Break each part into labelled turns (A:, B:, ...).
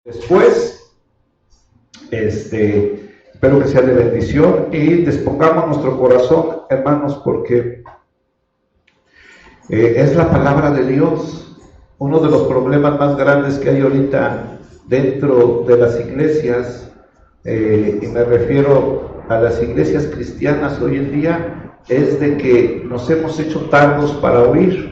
A: Después, espero que sea de bendición y dispongamos nuestro corazón, hermanos, porque es la palabra de Dios. Uno de los problemas más grandes que hay ahorita dentro de las iglesias, y me refiero a las iglesias cristianas hoy en día, es de que nos hemos hecho tardos para oír.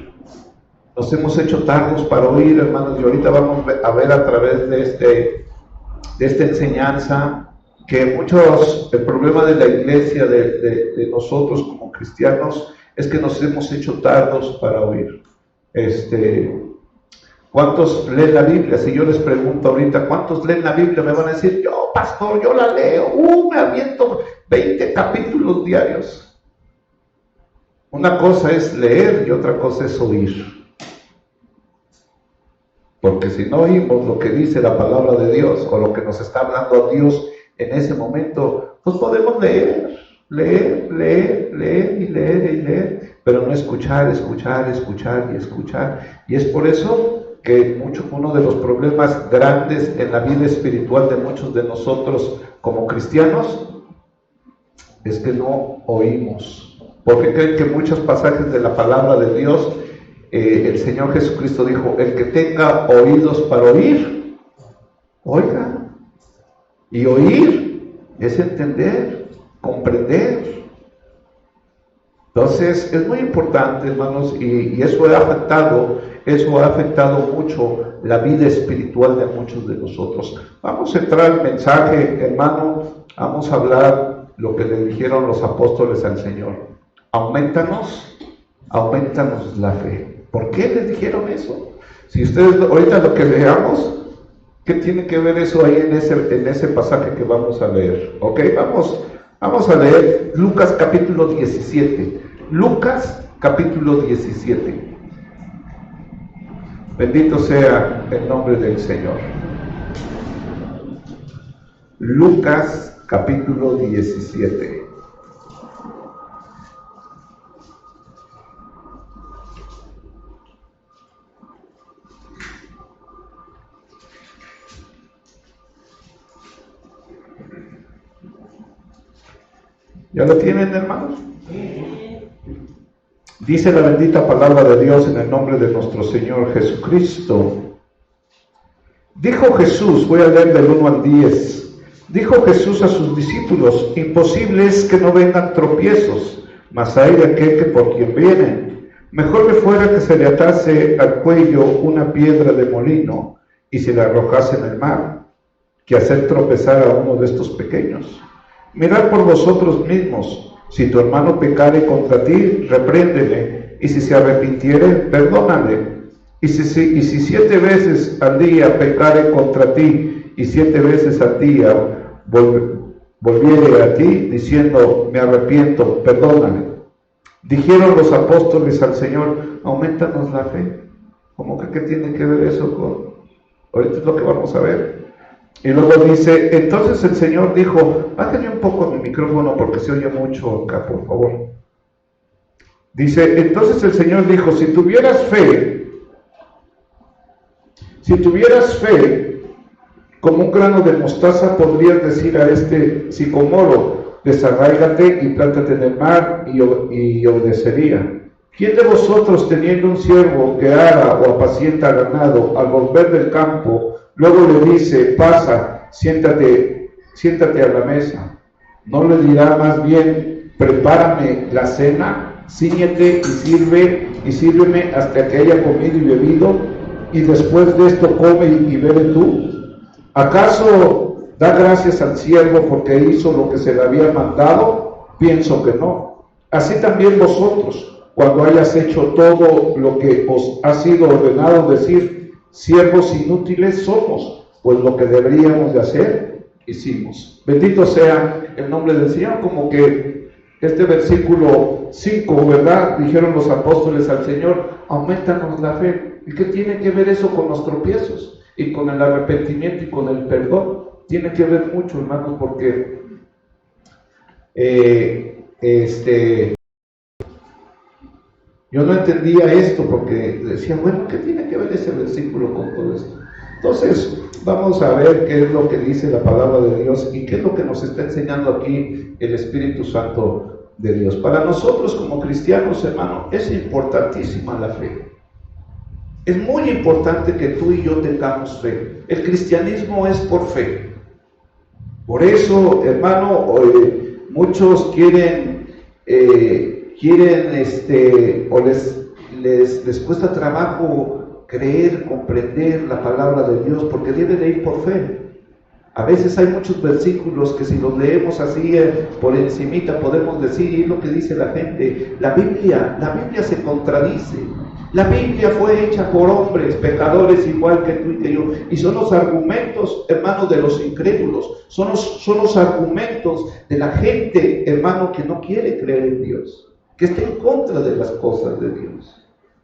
A: Nos hemos hecho tardos para oír, hermanos, y ahorita vamos a ver a través de esta enseñanza que el problema de la iglesia, de nosotros como cristianos, es que nos hemos hecho tardos para oír. ¿Cuántos leen la Biblia? Si yo les pregunto ahorita, ¿cuántos leen la Biblia? Me van a decir, yo, pastor, yo la leo, me aviento 20 capítulos diarios. Una cosa es leer y otra cosa es oír. Porque si no oímos lo que dice la palabra de Dios o lo que nos está hablando Dios en ese momento, pues podemos leer, pero no escuchar. Y es por eso que uno de los problemas grandes en la vida espiritual de muchos de nosotros como cristianos es que no oímos. Porque creen que muchos pasajes de la palabra de Dios, el Señor Jesucristo dijo, el que tenga oídos para oír, oiga. Y oír es entender, comprender. Entonces es muy importante, hermanos, y eso ha afectado mucho la vida espiritual de muchos de nosotros. Vamos a entrar al mensaje, hermano. Vamos a hablar lo que le dijeron los apóstoles al Señor. Aumentanos la fe. ¿Por qué les dijeron eso? Si ustedes ahorita lo que leamos, ¿qué tiene que ver eso ahí en ese pasaje que vamos a leer? Ok, vamos a leer Lucas capítulo 17. Lucas capítulo 17. Bendito sea el nombre del Señor. Lucas capítulo 17. ¿Ya lo tienen, hermanos? Dice la bendita palabra de Dios en el nombre de nuestro Señor Jesucristo. Dijo Jesús, voy a leer del 1 al 10. Dijo Jesús a sus discípulos, imposible es que no vengan tropiezos, mas hay de aquel que por quien vienen. Mejor le fuera que se le atase al cuello una piedra de molino y se la arrojase en el mar, que hacer tropezar a uno de estos pequeños. Mirad por vosotros mismos, si tu hermano pecare contra ti, repréndele, y si se arrepintiere, perdónale. Y si 7 veces al día pecare contra ti, y 7 veces al día volviere a ti, diciendo, me arrepiento, perdónale. Dijeron los apóstoles al Señor, aumentanos la fe. ¿Cómo que qué tiene que ver eso con...? Ahorita es lo que vamos a ver. Y luego dice, entonces el Señor dijo, bájale un poco mi micrófono porque se oye mucho acá, por favor. Dice, entonces el Señor dijo, si tuvieras fe como un grano de mostaza, podrías decir a este sicómoro, desarráigate y plántate en el mar, y obedecería. ¿Quién de vosotros, teniendo un siervo que ara o apacienta ganado, al volver del campo, luego le dice, pasa, siéntate a la mesa? ¿No le dirá más bien, prepárame la cena, cíñete y sírveme hasta que haya comido y bebido, y después de esto come y bebe tú? ¿Acaso da gracias al siervo porque hizo lo que se le había mandado? Pienso que no. Así también vosotros, cuando hayas hecho todo lo que os ha sido ordenado, decir, siervos inútiles somos, pues lo que deberíamos de hacer, hicimos. Bendito sea el nombre del Señor. Como que este versículo 5, ¿verdad? Dijeron los apóstoles al Señor, aumentanos la fe. ¿Y qué tiene que ver eso con los tropiezos? Y con el arrepentimiento y con el perdón. Tiene que ver mucho, hermanos, porque yo no entendía esto, porque decía, bueno, ¿qué tiene que ver ese versículo con todo esto? Entonces, vamos a ver qué es lo que dice la palabra de Dios y qué es lo que nos está enseñando aquí el Espíritu Santo de Dios. Para nosotros como cristianos, hermano, es importantísima la fe. Es muy importante que tú y yo tengamos fe. El cristianismo es por fe. Por eso, hermano, muchos quieren o les cuesta trabajo creer, comprender la palabra de Dios, porque debe de ir por fe. A veces hay muchos versículos que si los leemos así por encimita podemos decir, y es lo que dice la gente, la Biblia se contradice. La Biblia fue hecha por hombres, pecadores igual que tú y que yo, y son los argumentos, hermano, de los incrédulos, son los argumentos de la gente, hermano, que no quiere creer en Dios, que está en contra de las cosas de Dios.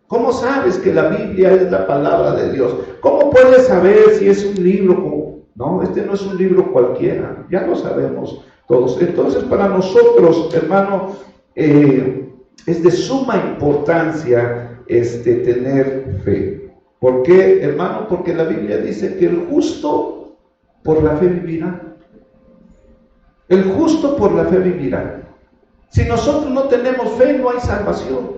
A: ¿Cómo sabes que la Biblia es la palabra de Dios? ¿Cómo puedes saber si es un libro como... No, este no es un libro cualquiera, ya lo sabemos todos. Entonces, para nosotros, hermano, es de suma importancia tener fe. ¿Por qué, hermano? Porque la Biblia dice que el justo por la fe vivirá. El justo por la fe vivirá. Si nosotros no tenemos fe, no hay salvación.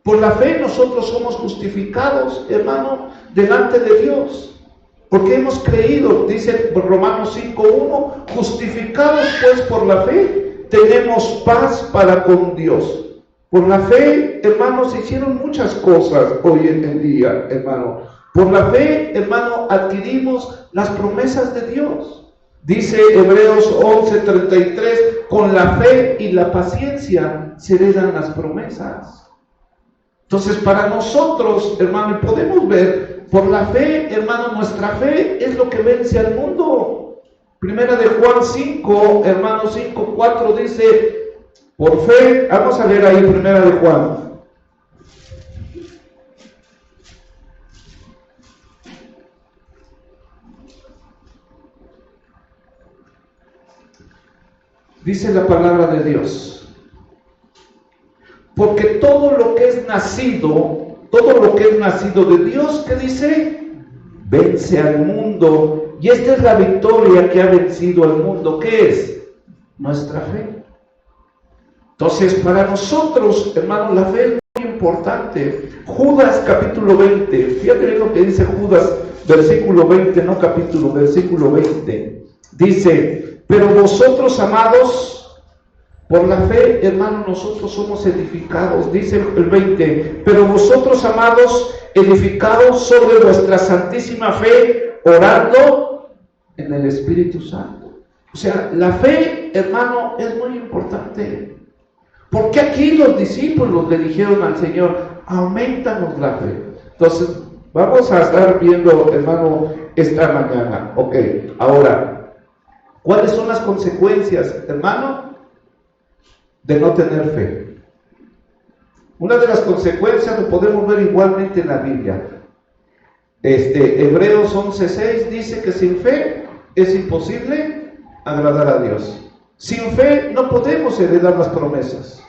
A: Por la fe nosotros somos justificados, hermano, delante de Dios. Porque hemos creído, dice Romanos 5:1, justificados pues por la fe, tenemos paz para con Dios. Por la fe, hermanos, se hicieron muchas cosas hoy en día, hermano. Por la fe, hermano, adquirimos las promesas de Dios. Dice Hebreos 11:33, con la fe y la paciencia se heredan las promesas. Entonces, para nosotros, hermano, podemos ver, por la fe, hermano, nuestra fe es lo que vence al mundo. Primera de Juan 5, hermano 5:4 dice, por fe, vamos a leer ahí Primera de Juan. Dice la palabra de Dios. Porque todo lo que es nacido de Dios, ¿qué dice? Vence al mundo. Y esta es la victoria que ha vencido al mundo. ¿Qué es? Nuestra fe. Entonces, para nosotros, hermanos, la fe es muy importante. Judas capítulo 20. Fíjate bien lo que dice Judas, versículo 20, no capítulo, versículo 20. Dice, pero vosotros, amados, por la fe, hermano, nosotros somos edificados, dice el 20, pero vosotros, amados, edificados sobre vuestra santísima fe, orando en el Espíritu Santo. O sea, la fe, hermano, es muy importante. Porque aquí los discípulos le dijeron al Señor, aumentanos la fe. Entonces, vamos a estar viendo, hermano, esta mañana. Ok, ahora, ¿cuáles son las consecuencias, hermano, de no tener fe? Una de las consecuencias lo podemos ver igualmente en la Biblia. Hebreos 11:6 dice que sin fe es imposible agradar a Dios. Sin fe no podemos heredar las promesas.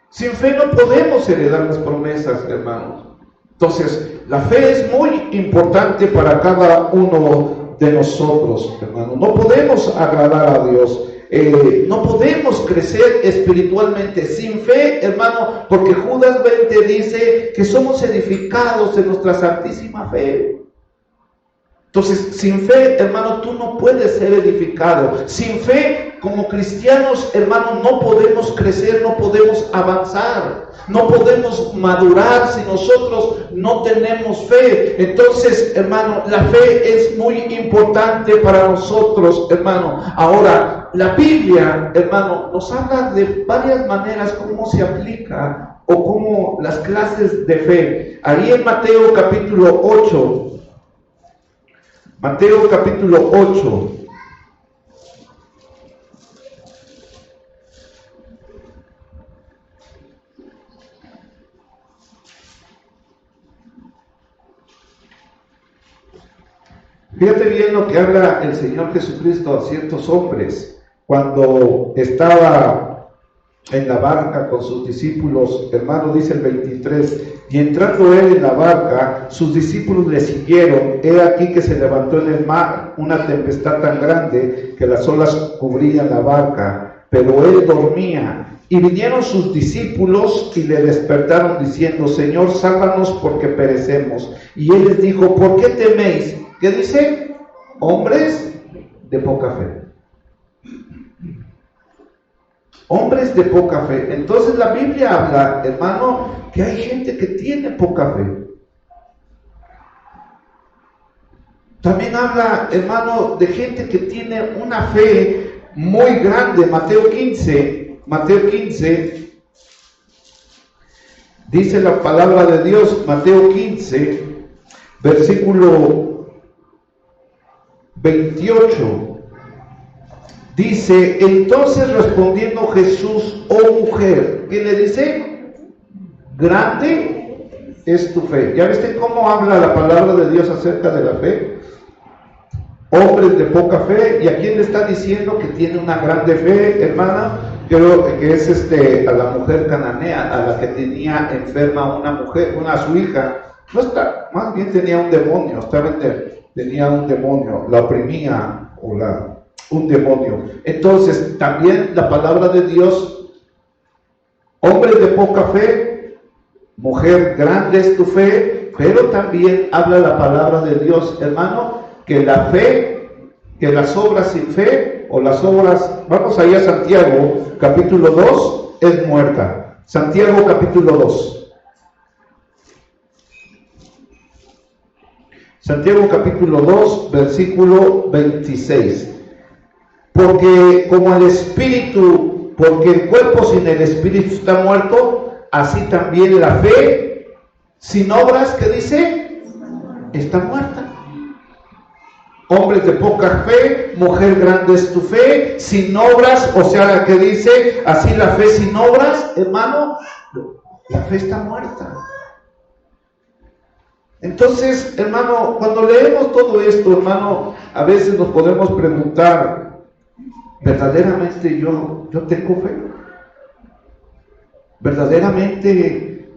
A: Sin fe no podemos heredar las promesas, hermanos. Entonces, la fe es muy importante para cada uno de nosotros, hermanos. No podemos agradar a Dios. No podemos crecer espiritualmente sin fe, hermano, porque Judas 20 dice que somos edificados en nuestra santísima fe. Entonces, sin fe, hermano, tú no puedes ser edificado. Sin fe, como cristianos, hermano, no podemos crecer, no podemos avanzar, no podemos madurar si nosotros no tenemos fe. Entonces, hermano, la fe es muy importante para nosotros, hermano. Ahora, la Biblia, hermano, nos habla de varias maneras cómo se aplica o cómo las clases de fe. Ahí en Mateo capítulo 8. Mateo capítulo 8. Fíjate bien lo que habla el Señor Jesucristo a ciertos hombres cuando estaba en la barca con sus discípulos. Hermano, dice el 23, Y entrando él en la barca, sus discípulos le siguieron. He aquí que se levantó en el mar una tempestad tan grande que las olas cubrían la barca, pero él dormía. Y vinieron sus discípulos y le despertaron diciendo: Señor, sálvanos porque perecemos. Y él les dijo: ¿por qué teméis? ¿Qué dice? Hombres de poca fe. Hombres de poca fe. Entonces la Biblia habla, hermano, que hay gente que tiene poca fe. También habla, hermano, de gente que tiene una fe muy grande. Mateo 15, dice la palabra de Dios, Mateo 15, versículo 28. Dice: entonces respondiendo Jesús, oh mujer, ¿qué le dice? Grande es tu fe. ¿Ya viste cómo habla la palabra de Dios acerca de la fe? Hombres de poca fe. ¿Y a quién le está diciendo que tiene una grande fe, hermana? Creo que es a la mujer cananea, a la que tenía enferma una mujer, su hija. No está, más bien tenía un demonio, tenía un demonio, la oprimía un demonio. Entonces, también la palabra de Dios: hombres de poca fe, mujer, grande es tu fe. Pero también habla la palabra de Dios, hermano, que la fe, que las obras sin fe, o las obras, vamos allá a Santiago, capítulo 2, es muerta. Santiago, capítulo 2. Santiago, capítulo 2, versículo 26. Porque el cuerpo sin el espíritu está muerto, así también la fe sin obras, ¿qué dice? Está muerta. Hombres de poca fe, mujer, grande es tu fe, sin obras, o sea, que dice, así la fe sin obras, hermano, la fe está muerta. Entonces, hermano, cuando leemos todo esto, hermano, a veces nos podemos preguntar: ¿verdaderamente yo tengo fe? ¿Verdaderamente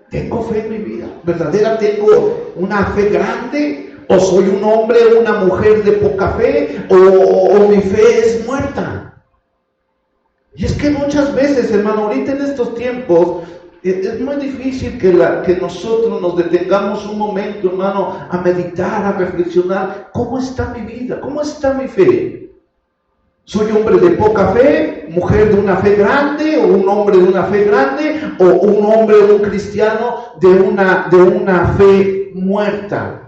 A: tengo fe en mi vida? ¿Verdaderamente tengo una fe grande? ¿O soy un hombre o una mujer de poca fe? ¿O mi fe es muerta? Y es que muchas veces, hermano, ahorita en estos tiempos, es muy difícil que nosotros nos detengamos un momento, hermano, a meditar, a reflexionar. ¿Cómo está mi vida? ¿Cómo está mi fe? ¿Soy hombre de poca fe, mujer de una fe grande, o un hombre de una fe grande, o un hombre, un cristiano de una fe muerta?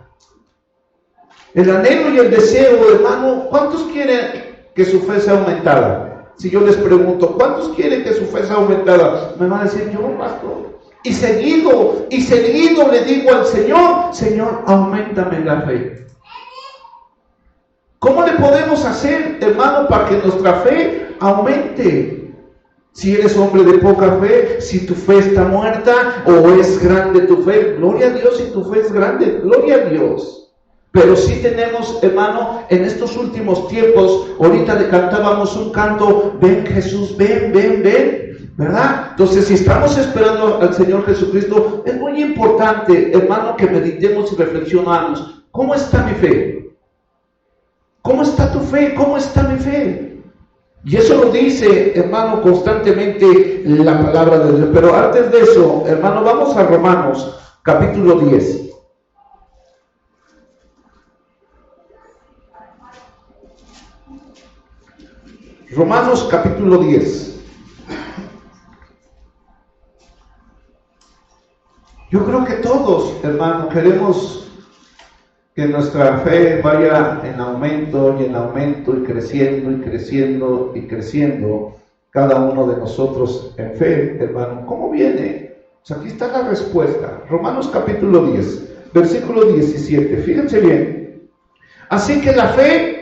A: El anhelo y el deseo, hermano, ¿cuántos quieren que su fe sea aumentada? Si yo les pregunto, ¿cuántos quieren que su fe sea aumentada? Me van a decir: yo, pastor. Y seguido le digo al Señor: Señor, auméntame la fe. ¿Cómo le podemos hacer, hermano, para que nuestra fe aumente? Si eres hombre de poca fe, si tu fe está muerta o es grande tu fe, gloria a Dios. Si tu fe es grande, gloria a Dios. Pero sí tenemos, hermano, en estos últimos tiempos, ahorita le cantábamos un canto: ven Jesús, ven, ven, ven, ¿verdad? Entonces, si estamos esperando al Señor Jesucristo, es muy importante, hermano, que meditemos y reflexionamos. ¿Cómo está mi fe? ¿Cómo está tu fe? ¿Cómo está mi fe? Y eso lo dice, hermano, constantemente la palabra de Dios. Pero antes de eso, hermano, vamos a Romanos, capítulo 10. Romanos capítulo 10. Yo creo que todos, hermano, queremos que nuestra fe vaya en aumento y en aumento, y creciendo y creciendo y creciendo, cada uno de nosotros en fe, hermano. ¿Cómo viene? Pues aquí está la respuesta. Romanos capítulo 10, versículo 17. Fíjense bien. Así que la fe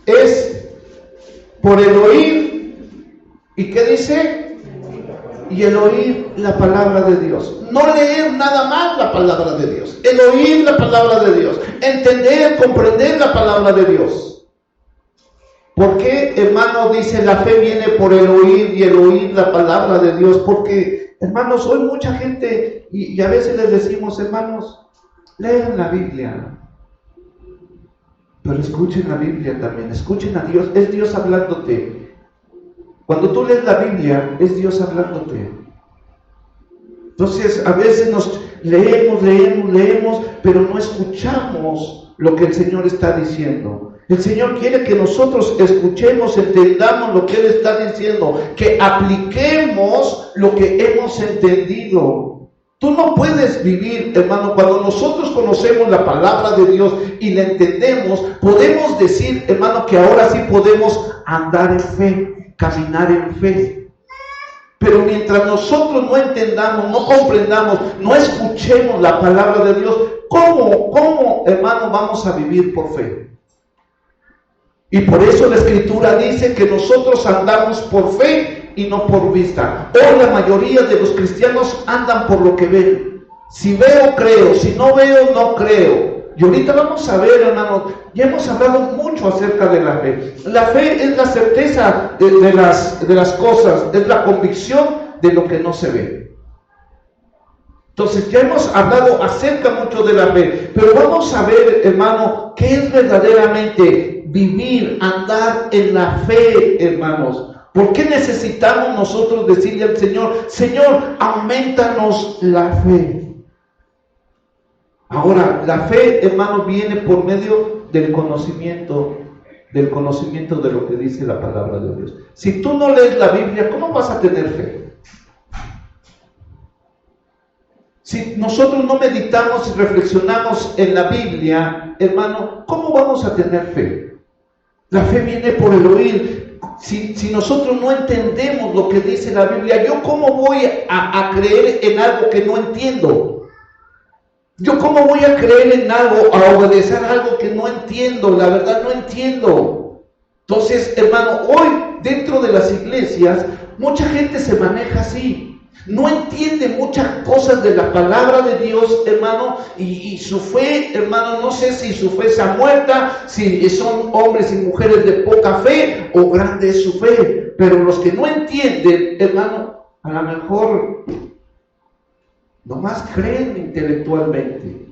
A: es por el oír. ¿Y qué dice? Y el oír la palabra de Dios. No leer nada más la palabra de Dios. El oír la palabra de Dios. Entender, comprender la palabra de Dios. ¿Por qué, hermano, dice la fe viene por el oír y el oír la palabra de Dios? Porque, hermanos, hoy mucha gente, y a veces les decimos, hermanos, lean la Biblia, pero escuchen la Biblia también, escuchen a Dios, es Dios hablándote. Cuando tú lees la Biblia, es Dios hablándote. Entonces, a veces nos leemos, pero no escuchamos lo que el Señor está diciendo. El Señor quiere que nosotros escuchemos, entendamos lo que Él está diciendo, que apliquemos lo que hemos entendido. Tú no puedes vivir, hermano, cuando nosotros conocemos la palabra de Dios y la entendemos, podemos decir, hermano, que ahora sí podemos andar en fe, caminar en fe. Pero mientras nosotros no entendamos, no comprendamos, no escuchemos la palabra de Dios, ¿cómo, hermano, vamos a vivir por fe? Y por eso la Escritura dice que nosotros andamos por fe y no por vista. Hoy la mayoría de los cristianos andan por lo que ven. Si veo, creo. Si no veo, no creo. Y ahorita vamos a ver, hermano, ya hemos hablado mucho acerca de la fe. La fe es la certeza de las cosas, es la convicción de lo que no se ve. Entonces ya hemos hablado acerca mucho de la fe, pero vamos a ver, hermano, qué es verdaderamente vivir, andar en la fe, hermanos. ¿Por qué necesitamos nosotros decirle al Señor, Señor, aumentanos la fe? Ahora, la fe, hermano, viene por medio del conocimiento de lo que dice la palabra de Dios. Si tú no lees la Biblia, ¿cómo vas a tener fe? Si nosotros no meditamos y reflexionamos en la Biblia, hermano, ¿cómo vamos a tener fe? La fe viene por el oír. Si nosotros no entendemos lo que dice la Biblia, ¿yo cómo voy a creer en algo que no entiendo? ¿Yo cómo voy a creer en algo, a obedecer algo que no entiendo? La verdad no entiendo. Entonces, hermano, hoy dentro de las iglesias, mucha gente se maneja así. No entiende muchas cosas de la palabra de Dios, hermano, y su fe, hermano, no sé si su fe está muerta, si son hombres y mujeres de poca fe o grande es su fe. Pero los que no entienden, hermano, a lo mejor nomás creen intelectualmente.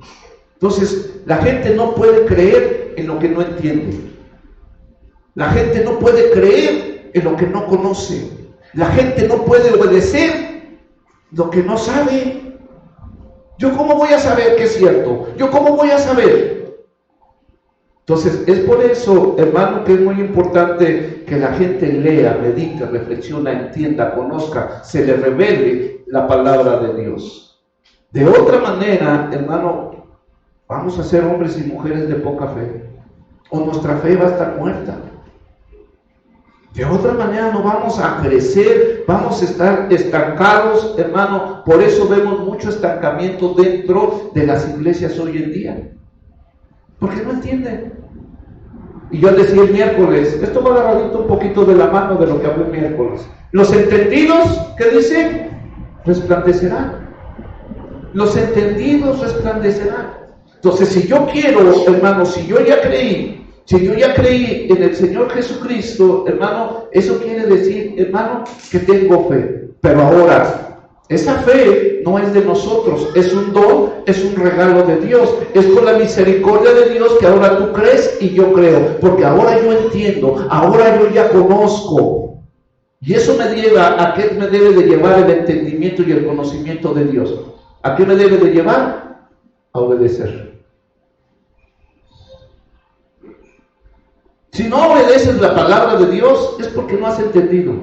A: Entonces, la gente no puede creer en lo que no entiende. La gente no puede creer en lo que no conoce. La gente no puede obedecer lo que no sabe. ¿Yo cómo voy a saber que es cierto? ¿Yo cómo voy a saber? Entonces, es por eso, hermano, que es muy importante que la gente lea, medite, reflexione, entienda, conozca, se le revele la palabra de Dios. De otra manera, hermano, vamos a ser hombres y mujeres de poca fe, o nuestra fe va a estar muerta. De otra manera no vamos a crecer, vamos a estar estancados, hermano. Por eso vemos mucho estancamiento dentro de las iglesias hoy en día, porque no entienden. Y yo decía el miércoles, esto va agarradito un poquito de la mano de lo que hablé el miércoles. Los entendidos, ¿qué dice? Resplandecerán. Los entendidos resplandecerán. Entonces, si yo quiero, hermano, si yo ya creí en el Señor Jesucristo, hermano, eso quiere decir, hermano, que tengo fe. Pero ahora, esa fe no es de nosotros, es un don, es un regalo de Dios, es por la misericordia de Dios que ahora tú crees y yo creo, porque ahora yo entiendo, ahora yo ya conozco. Y eso me lleva, ¿a qué me debe de llevar el entendimiento y el conocimiento de Dios? ¿A qué me debe de llevar? A obedecer. Si no obedeces la palabra de Dios, es porque no has entendido,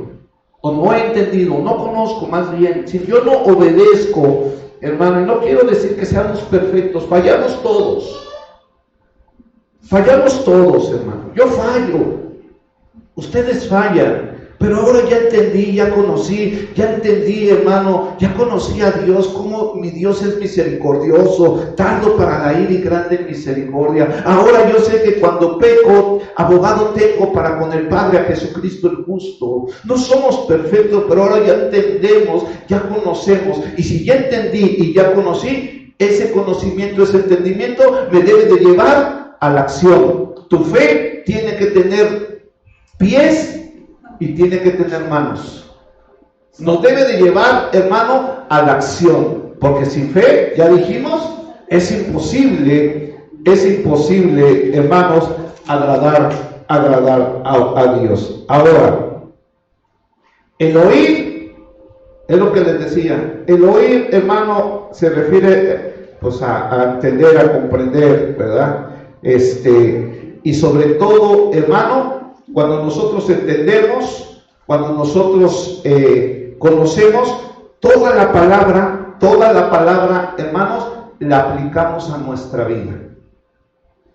A: o no he entendido, no conozco más bien. Si yo no obedezco, hermano, y no quiero decir que seamos perfectos, fallamos todos, hermano. Yo fallo, ustedes fallan. Pero ahora ya entendí, ya conocí, ya entendí, hermano, ya conocí a Dios, como mi Dios es misericordioso, tardo para la ira y grande en misericordia. Ahora yo sé que cuando peco, abogado tengo para con el Padre, a Jesucristo el justo. No somos perfectos, pero ahora ya entendemos, ya conocemos. Y si ya entendí y ya conocí, ese conocimiento, ese entendimiento me debe de llevar a la acción. Tu fe tiene que tener pies y tiene que tener manos. Nos debe de llevar, hermano, a la acción, porque sin fe, ya dijimos, es imposible, hermanos, agradar a Dios. Ahora, el oír, es lo que les decía, el oír, hermano, se refiere pues a entender, a comprender, ¿verdad? Y sobre todo, hermano, cuando nosotros entendemos, cuando nosotros conocemos toda la palabra, hermanos, la aplicamos a nuestra vida.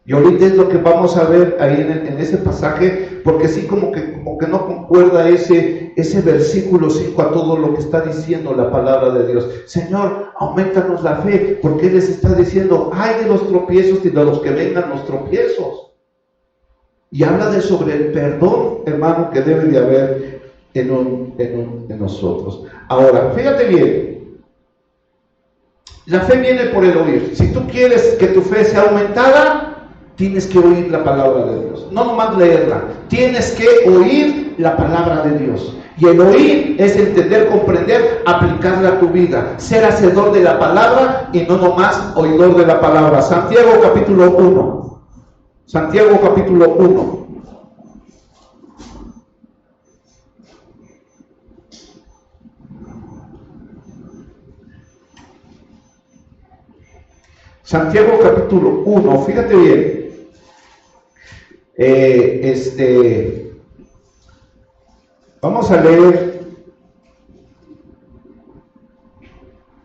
A: Y ahorita es lo que vamos a ver ahí en ese pasaje, porque sí como que no concuerda ese versículo 5 a todo lo que está diciendo la palabra de Dios. Señor, aumentanos la fe, porque Él les está diciendo, ay de los tropiezos y de los que vengan los tropiezos. Y habla sobre el perdón, hermano, que debe de haber en nosotros. Ahora, fíjate bien, la fe viene por el oír. Si tú quieres que tu fe sea aumentada, tienes que oír la palabra de Dios, no nomás leerla, tienes que oír la palabra de Dios. Y el oír es entender, comprender, aplicarla a tu vida, ser hacedor de la palabra y no nomás oidor de la palabra. Santiago capítulo 1. Santiago capítulo 1. Santiago capítulo 1, fíjate bien. Vamos a leer.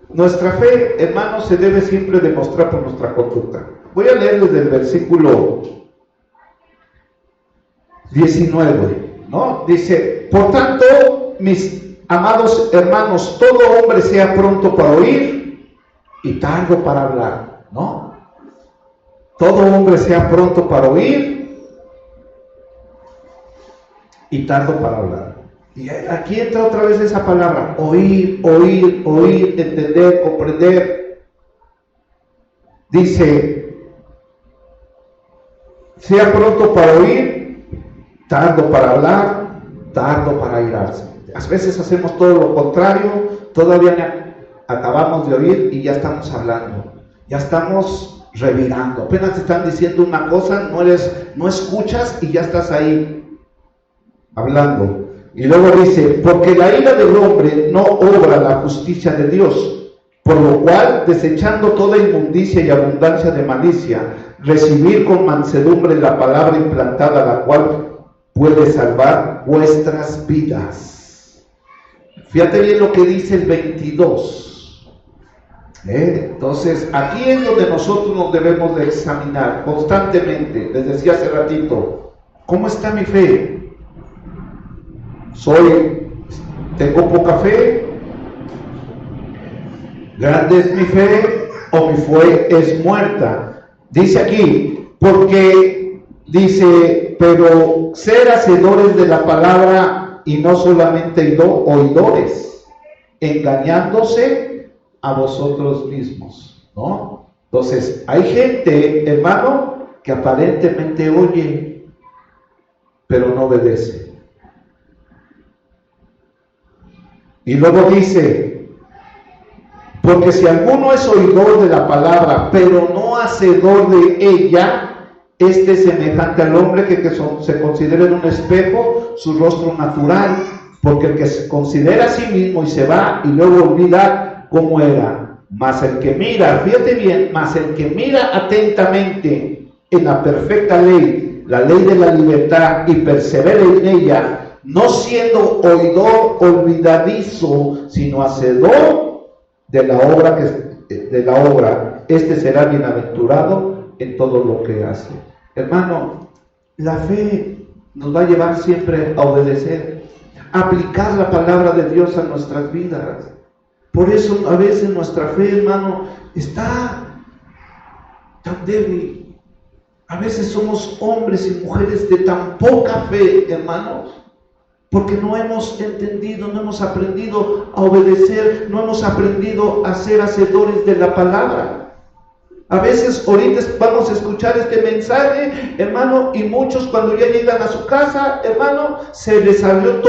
A: Nuestra fe, hermanos, se debe siempre demostrar por nuestra conducta. Voy a leer desde el versículo 19, ¿no? Dice, por tanto, mis amados hermanos, todo hombre sea pronto para oír y tardo para hablar, ¿no? Todo hombre sea pronto para oír y tardo para hablar. Y aquí entra otra vez esa palabra, oír, entender, comprender. Dice, sea pronto para oír, tardo para hablar, tardo para airarse. A veces hacemos todo lo contrario, todavía acabamos de oír y ya estamos hablando, ya estamos revirando, apenas te están diciendo una cosa, no escuchas y ya estás ahí hablando. Y luego dice, porque la ira del hombre no obra la justicia de Dios, por lo cual, desechando toda inmundicia y abundancia de malicia, recibir con mansedumbre la palabra implantada, la cual puede salvar vuestras vidas. Fíjate bien lo que dice el 22. Entonces, aquí es donde nosotros nos debemos de examinar constantemente. Les decía hace ratito, ¿cómo está mi fe? ¿Tengo poca fe? ¿Grande es mi fe o mi fe es muerta? Dice aquí, porque dice, pero ser hacedores de la palabra y no solamente oidores, engañándose a vosotros mismos, ¿no? Entonces, hay gente, hermano, que aparentemente oye, pero no obedece. Y luego dice, porque si alguno es oidor de la palabra, pero no hacedor de ella, este es semejante al hombre que se considera en un espejo su rostro natural, porque el que se considera a sí mismo y se va y luego olvida cómo era, mas el que mira, fíjate bien, mas el que mira atentamente en la perfecta ley, la ley de la libertad, y persevera en ella, no siendo oidor olvidadizo, sino hacedor de la obra, este será bienaventurado en todo lo que hace. Hermano, la fe nos va a llevar siempre a obedecer, a aplicar la palabra de Dios a nuestras vidas. Por eso a veces nuestra fe, hermano, está tan débil. A veces somos hombres y mujeres de tan poca fe, hermanos, porque no hemos entendido, no hemos aprendido a obedecer, no hemos aprendido a ser hacedores de la palabra. A veces ahorita vamos a escuchar este mensaje, hermano, y muchos cuando ya llegan a su casa, hermano, se les salió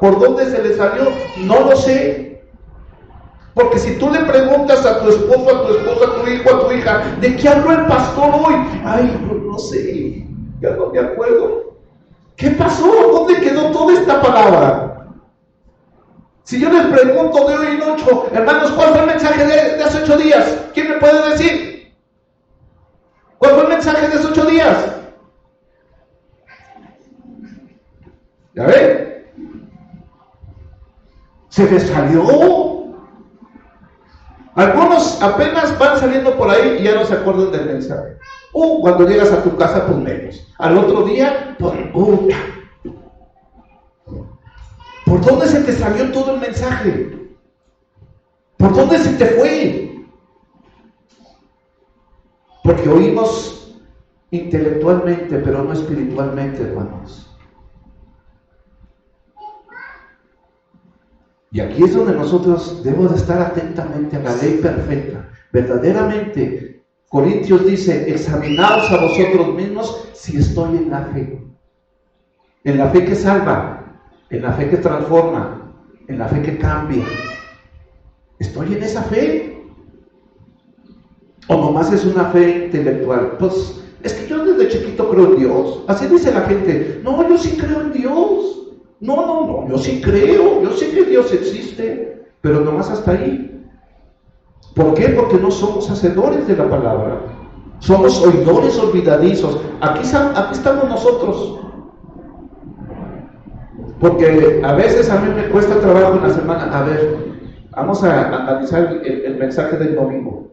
A: ¿por dónde se les salió? No lo sé. Porque si tú le preguntas a tu esposo, a tu esposa, a tu hijo, a tu hija, ¿de qué habló el pastor hoy? Ay, no sé, ya no me acuerdo. ¿Qué pasó? ¿Dónde quedó toda esta palabra? Si yo les pregunto de hoy en 8, hermanos, ¿cuál fue el mensaje de hace 8 días? ¿Quién me puede decir? ¿Cuál fue el mensaje de esos 8 días? ¿Ya ven? Se les salió. Algunos apenas van saliendo por ahí y ya no se acuerdan del mensaje. Cuando llegas a tu casa, pues menos. Al otro día, pues, ¿por dónde se te salió todo el mensaje? ¿Por dónde se te fue? Porque oímos intelectualmente, pero no espiritualmente, hermanos. Y aquí es donde nosotros debemos de estar atentamente a la ley perfecta. Verdaderamente, Corintios dice, examinaos a vosotros mismos si estoy en la fe. En la fe que salva, en la fe que transforma, en la fe que cambia. ¿Estoy en esa fe? ¿O nomás es una fe intelectual? Pues es que yo desde chiquito creo en Dios. Así dice la gente. No, yo sí creo en Dios. No, yo sí creo. Yo sé que Dios existe, pero nomás hasta ahí. ¿Por qué? Porque no somos hacedores de la palabra. Somos oidores olvidadizos. Aquí estamos nosotros. Porque a veces a mí me cuesta trabajo en la semana. A ver, vamos a analizar el mensaje del domingo.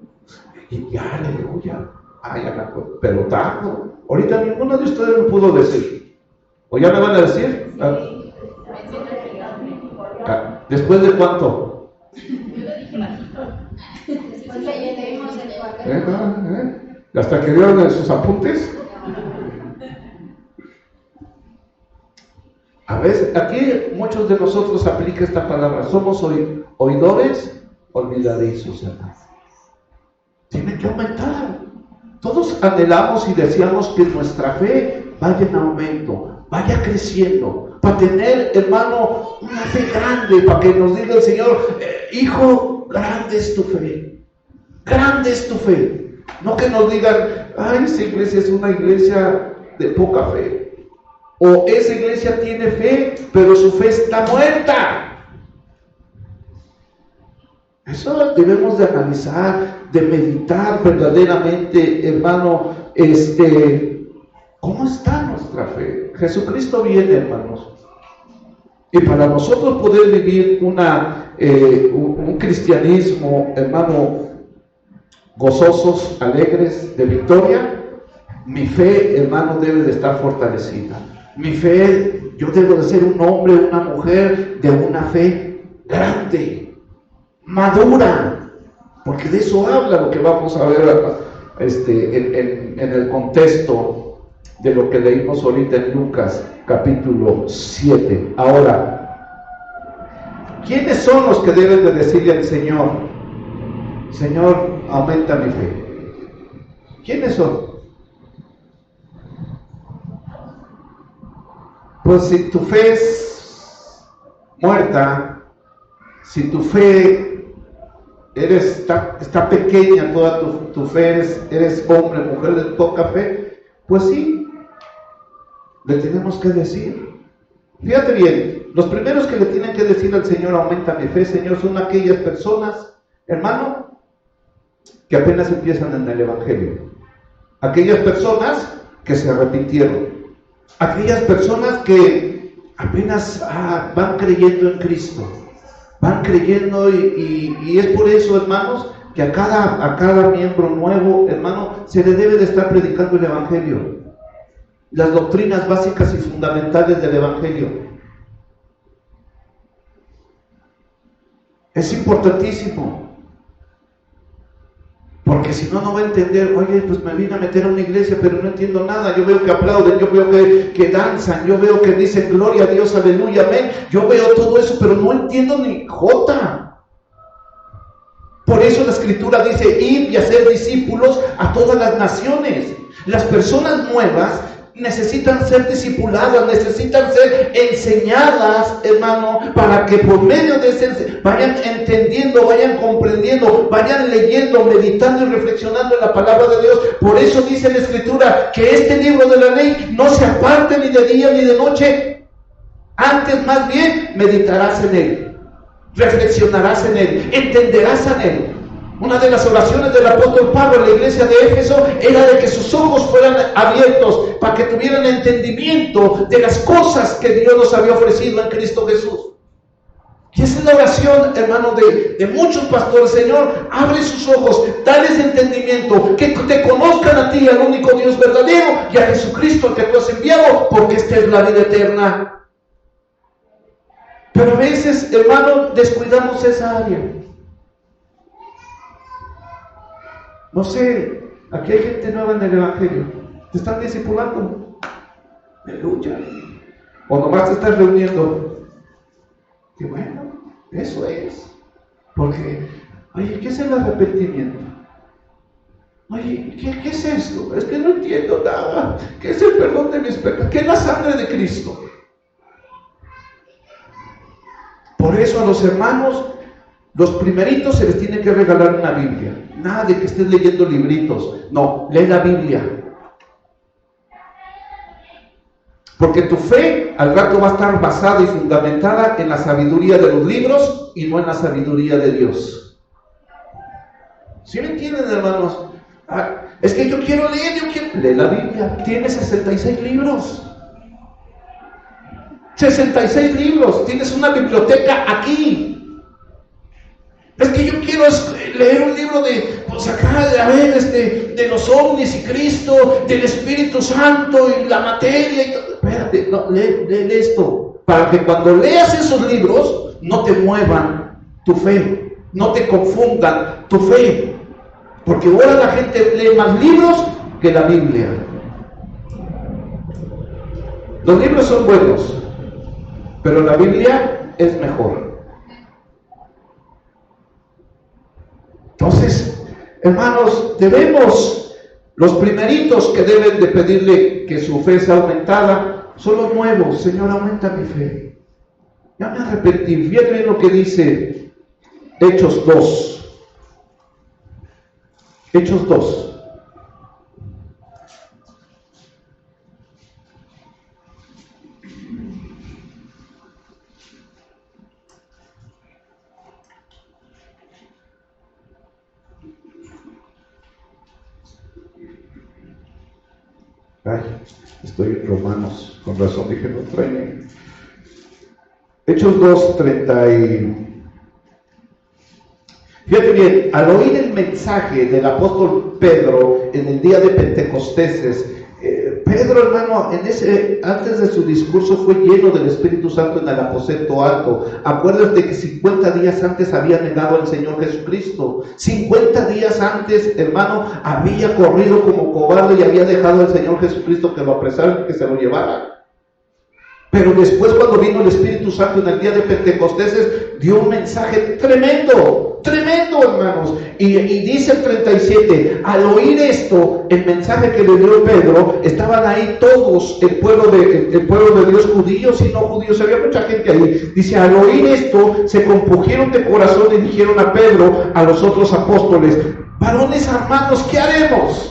A: Y ya, aleluya. Ya me acuerdo. Pero tanto. Ahorita ninguno de ustedes me pudo decir. ¿O ya me van a decir? ¿Después de cuánto? ¿Hasta que dieron en sus apuntes? A veces, aquí muchos de nosotros aplica esta palabra. Somos oidores olvidadizos, hermano. Tiene que aumentar. Todos anhelamos y deseamos que nuestra fe vaya en aumento, vaya creciendo, para tener, hermano, una fe grande, para que nos diga el Señor, hijo, grande es tu fe, grande es tu fe. No que nos digan, esa iglesia es una iglesia de poca fe, o esa iglesia tiene fe, pero su fe está muerta. Eso debemos de analizar, de meditar verdaderamente, hermano, ¿cómo está nuestra fe? Jesucristo viene, hermanos. Y para nosotros poder vivir un cristianismo, hermano, gozosos, alegres, de victoria, mi fe, hermano, debe de estar fortalecida. Mi fe, yo debo de ser un hombre, una mujer de una fe grande, madura, porque de eso habla lo que vamos a ver en el contexto de lo que leímos ahorita en Lucas capítulo 7. Ahora, ¿quiénes son los que deben de decirle al Señor, Señor, aumenta mi fe? ¿Quiénes son? Pues si tu fe es muerta, si tu fe está pequeña, toda tu fe, eres hombre, mujer de poca fe, pues sí, le tenemos que decir. Fíjate bien, los primeros que le tienen que decir al Señor, aumenta mi fe, Señor, son aquellas personas, hermano, que apenas empiezan en el Evangelio. Aquellas personas que se arrepintieron. Aquellas personas que apenas van creyendo en Cristo. Van creyendo y es por eso, hermanos, que a cada miembro nuevo, hermano, se le debe de estar predicando el Evangelio. Las doctrinas básicas y fundamentales del Evangelio. Es importantísimo. Porque si no, no va a entender, oye, pues me vine a meter a una iglesia, pero no entiendo nada. Yo veo que aplauden, yo veo que danzan, yo veo que dicen gloria a Dios, aleluya, amén. Yo veo todo eso, pero no entiendo ni jota. Por eso hecho la Escritura dice, ir y hacer discípulos a todas las naciones. Las personas nuevas necesitan ser discipuladas, necesitan ser enseñadas, hermano, para que por medio de ese vayan entendiendo, vayan comprendiendo, vayan leyendo, meditando y reflexionando en la palabra de Dios. Por eso dice la Escritura que este libro de la ley no se aparte ni de día ni de noche, antes más bien meditarás en él, reflexionarás en él, entenderás en él. Una de las oraciones del apóstol Pablo en la iglesia de Éfeso era de que sus ojos fueran abiertos para que tuvieran entendimiento de las cosas que Dios nos había ofrecido en Cristo Jesús. Y esa es la oración, hermano, de muchos pastores. Señor, abre sus ojos, dales entendimiento, que te conozcan a ti, al único Dios verdadero, y a Jesucristo, el que tú has enviado, porque esta es la vida eterna. Pero a veces, hermano, descuidamos esa área. No sé, aquí hay gente nueva en el Evangelio. ¿Te están discipulando? Aleluya. O nomás te estás reuniendo. Y bueno, eso es. Porque, oye, ¿qué es el arrepentimiento? Oye, ¿qué es esto? Es que no entiendo nada. ¿Qué es el perdón de mis pecados? ¿Qué es la sangre de Cristo? Por eso a los hermanos, los primeritos se les tiene que regalar una Biblia. Nada de que estés leyendo libritos. No, lee la Biblia. Porque tu fe al rato va a estar basada y fundamentada en la sabiduría de los libros y no en la sabiduría de Dios. ¿Sí me entienden, hermanos? Es que yo quiero leer, Lee la Biblia. Tiene 66 libros. 66 libros. Tienes una biblioteca aquí. Es que yo quiero leer un libro de, pues acá, de los ovnis y Cristo, del Espíritu Santo y la materia y todo. Espérate, no, lee esto, para que cuando leas esos libros no te muevan tu fe, no te confundan tu fe, porque ahora la gente lee más libros que la Biblia. Los libros son buenos, pero la Biblia es mejor. Entonces, hermanos, los primeritos que deben de pedirle que su fe sea aumentada, son los nuevos. Señor, aumenta mi fe. Ya me arrepentí. Fíjate bien lo que dice Hechos 2. Hechos 2. Ay, estoy en Romanos, con razón dije no trae. Hechos 2, 30 y... Fíjate bien, al oír el mensaje del apóstol Pedro en el día de Pentecosteses, Pedro, hermano, antes de su discurso fue lleno del Espíritu Santo en el aposento alto. Acuérdate que 50 días antes había negado al Señor Jesucristo. 50 días antes, hermano, había corrido como cobarde y había dejado al Señor Jesucristo que lo apresara y que se lo llevara. Pero después, cuando vino el Espíritu Santo en el día de Pentecosteses, dio un mensaje tremendo, hermanos. Y dice el 37, al oír esto, el mensaje que le dio Pedro, estaban ahí todos, el pueblo de Dios, judíos y no judíos, había mucha gente ahí. Dice, al oír esto, se compungieron de corazón y dijeron a Pedro, a los otros apóstoles, varones armados, ¿qué haremos?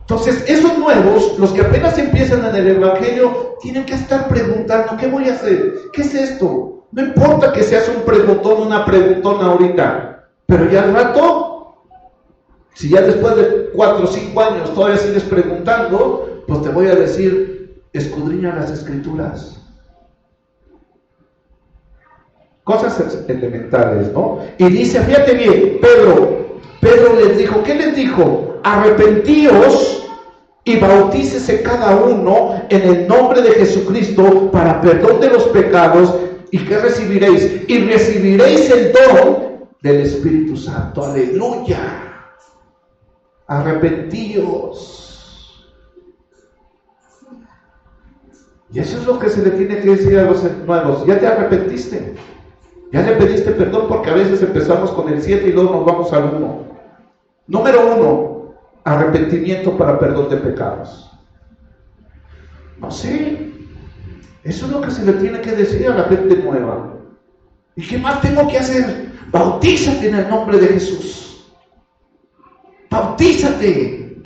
A: Entonces, esos nuevos, los que apenas empiezan en el Evangelio, tienen que estar preguntando, ¿qué voy a hacer? ¿Qué es esto? No importa que seas un preguntón, una preguntona ahorita, pero ya al rato, si ya después de 4 o 5 años todavía sigues preguntando, pues te voy a decir, escudriña las Escrituras. Cosas elementales, ¿no? Y dice, fíjate bien, Pedro les dijo, ¿qué les dijo? Arrepentíos y bautícese cada uno en el nombre de Jesucristo para perdón de los pecados. ¿Y qué recibiréis? Y recibiréis el don del Espíritu Santo. Aleluya. Arrepentíos. Y eso es lo que se le tiene que decir a los nuevos. ¿Ya te arrepentiste? Ya le pediste perdón, porque a veces empezamos con el 7 y luego nos vamos al 1. Número 1, arrepentimiento para perdón de pecados. No sé, eso es lo que se le tiene que decir a la gente nueva. ¿Y qué más tengo que hacer? Bautízate en el nombre de Jesús. Bautízate.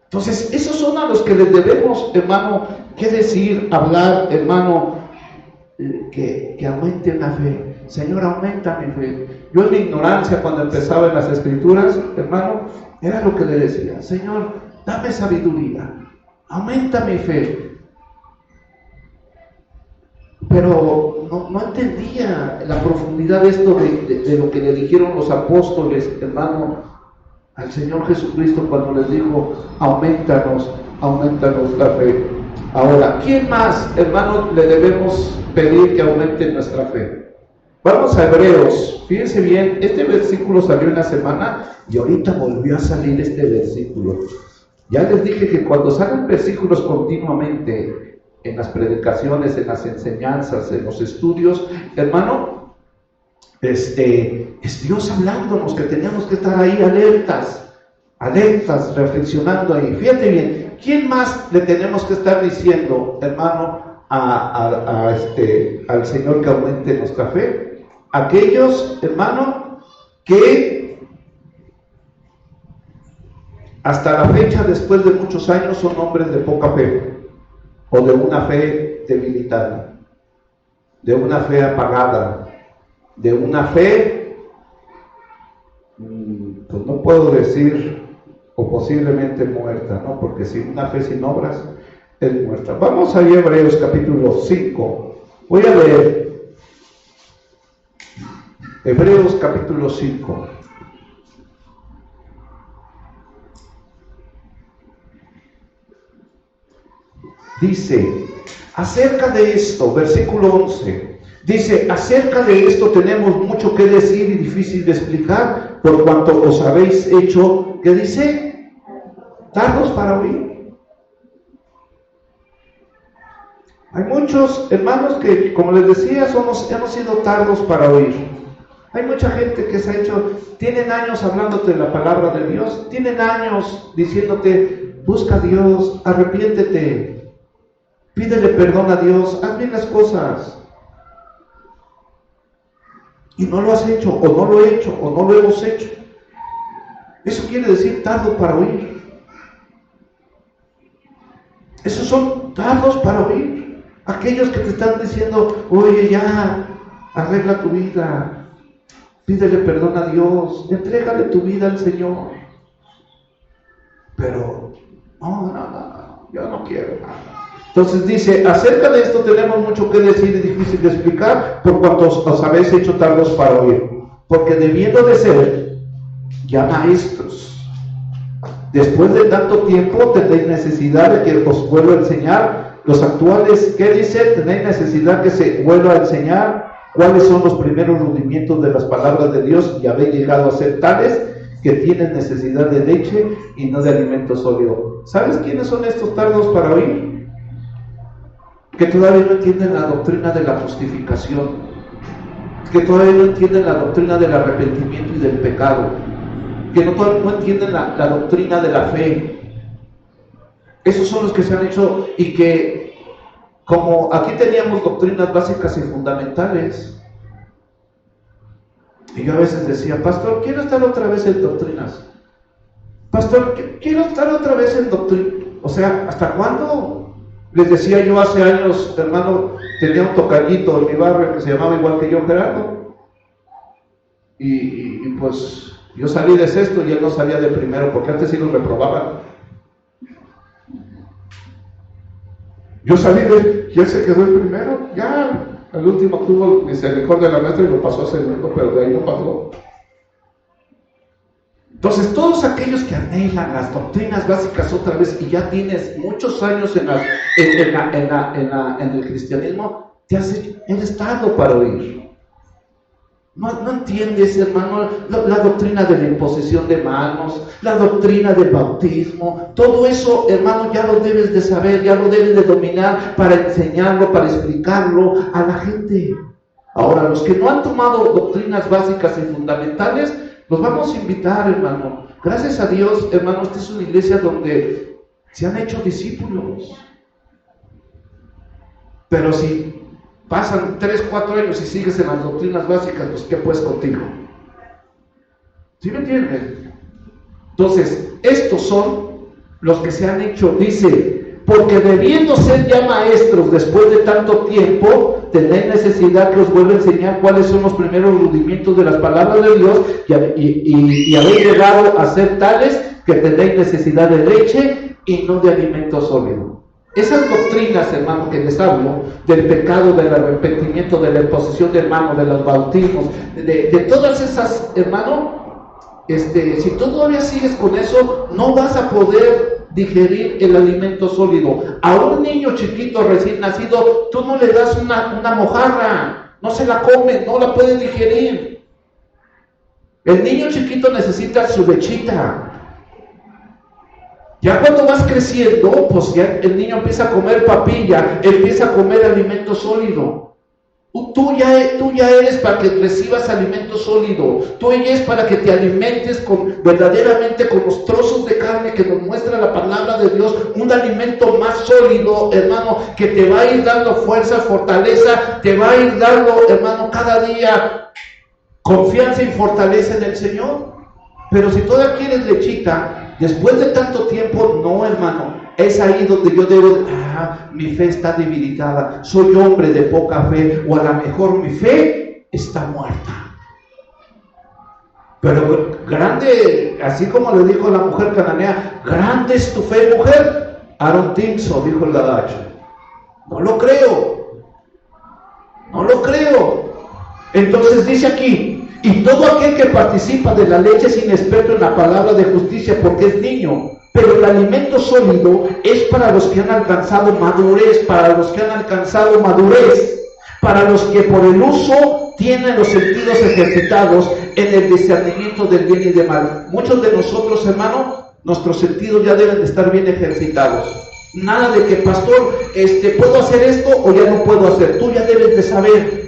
A: Entonces, esos son a los que les debemos, hermano, ¿qué decir? Hablar, hermano, que aumenten la fe. Señor, aumenta mi fe. Yo en mi ignorancia, cuando empezaba en las escrituras, hermano, era lo que le decía: Señor, dame sabiduría, aumenta mi fe. Pero no entendía la profundidad de esto, de lo que le dijeron los apóstoles, hermano, al Señor Jesucristo cuando les dijo: aumentanos la fe. Ahora, ¿quién más, hermano, le debemos pedir que aumente nuestra fe? Vamos a Hebreos. Fíjense bien, este versículo salió en la semana y ahorita volvió a salir este versículo. Ya les dije que cuando salen versículos continuamente en las predicaciones, en las enseñanzas, en los estudios, hermano, es Dios hablándonos, que teníamos que estar ahí alertas, reflexionando ahí. Fíjate bien, ¿quién más le tenemos que estar diciendo, hermano, al Señor que aumente nuestra fe? Aquellos, hermano, que hasta la fecha, después de muchos años, son hombres de poca fe, o de una fe debilitada, de una fe apagada, de una fe, pues no puedo decir, o posiblemente muerta, ¿no? Porque sin una fe sin obras es muerta. Vamos a Hebreos capítulo 5. Voy a leer Hebreos capítulo 5. Dice, acerca de esto, versículo 11, dice: acerca de esto tenemos mucho que decir y difícil de explicar, por cuanto os habéis hecho, ¿qué dice? Tardos para oír. Hay muchos hermanos que, como les decía, hemos sido tardos para oír. Hay mucha gente que se ha hecho, tienen años hablándote de la palabra de Dios, tienen años diciéndote: busca a Dios, arrepiéntete, pídele perdón a Dios, haz bien las cosas. Y no lo has hecho, o no lo he hecho, o no lo hemos hecho. Eso quiere decir tardo para oír. Esos son tardos para oír. Aquellos que te están diciendo: oye, ya, arregla tu vida, pídele perdón a Dios, entrégale tu vida al Señor. Pero, no, yo no quiero nada. Entonces dice: acerca de esto tenemos mucho que decir y difícil de explicar, por cuanto os habéis hecho tardos para oír. Porque debiendo de ser ya maestros, después de tanto tiempo tendréis necesidad de que os vuelva a enseñar los actuales. ¿Qué dice? Tenéis necesidad que se vuelva a enseñar cuáles son los primeros rudimientos de las palabras de Dios, y habéis llegado a ser tales que tienen necesidad de leche y no de alimento sólido. ¿Sabes quiénes son estos tardos para oír? Que todavía no entienden la doctrina de la justificación, que todavía no entienden la doctrina del arrepentimiento y del pecado, que no entienden la doctrina de la fe. Esos son los que se han hecho, y que, como aquí teníamos doctrinas básicas y fundamentales, y yo a veces decía: pastor, quiero estar otra vez en doctrinas, pastor, quiero estar otra vez en doctrina. O sea, ¿hasta cuándo? Les decía yo hace años, hermano, tenía un tocallito en mi barrio que se llamaba igual que yo, Gerardo, y pues yo salí de sexto y él no salía de primero, porque antes sí nos reprobaban. Yo salí y él se quedó en primero, ya, al último tuvo misericordia de la maestra y lo pasó a segundo, pero de ahí no pasó. Entonces, todos aquellos que anhelan las doctrinas básicas otra vez, y ya tienes muchos años en el cristianismo, eres tardo para oír. No entiendes, hermano, la doctrina de la imposición de manos, la doctrina del bautismo. Todo eso, hermano, ya lo debes de saber, ya lo debes de dominar para enseñarlo, para explicarlo a la gente. Ahora, los que no han tomado doctrinas básicas y fundamentales, los vamos a invitar, hermano. Gracias a Dios, hermano, esta es una iglesia donde se han hecho discípulos. Pero si pasan 3, 4 años y sigues en las doctrinas básicas, pues ¿qué puedes contigo? ¿Sí me entienden? Entonces, estos son los que se han hecho, dice, porque debiendo ser ya maestros después de tanto tiempo, tenéis necesidad que os vuelva a enseñar cuáles son los primeros rudimentos de las palabras de Dios y habéis llegado a ser tales que tenéis necesidad de leche y no de alimento sólido. Esas doctrinas, hermano, que les hablo, del pecado, del arrepentimiento, de la imposición de manos, de los bautismos, de todas esas, hermano, si tú todavía sigues con eso, no vas a poder digerir el alimento sólido. A un niño chiquito recién nacido, tú no le das una mojarra, no se la come, no la puede digerir. El niño chiquito necesita su lechita. Ya cuando vas creciendo, pues ya el niño empieza a comer papilla, empieza a comer alimento sólido. Tú ya eres para que recibas alimento sólido. Tú ya eres para que te alimentes verdaderamente con los trozos de carne que nos muestra la palabra de Dios. Un alimento más sólido, hermano, que te va a ir dando fuerza, fortaleza, te va a ir dando, hermano, cada día confianza y fortaleza en el Señor. Pero si todavía quieres lechita, después de tanto tiempo, no, hermano. Es ahí donde yo debo, mi fe está debilitada, soy hombre de poca fe, o a lo mejor mi fe está muerta. Pero grande, así como le dijo la mujer cananea, grande es tu fe, mujer. Aaron Timso, dijo el Gadacho. No lo creo. Entonces dice aquí, y todo aquel que participa de la leche es inexperto en la palabra de justicia porque es niño. Pero el alimento sólido es para los que han alcanzado madurez, para los que por el uso tienen los sentidos ejercitados en el discernimiento del bien y del mal. Muchos de nosotros, hermano, nuestros sentidos ya deben de estar bien ejercitados. Nada de que, pastor, ¿puedo hacer esto o ya no puedo hacer? Tú ya debes de saber.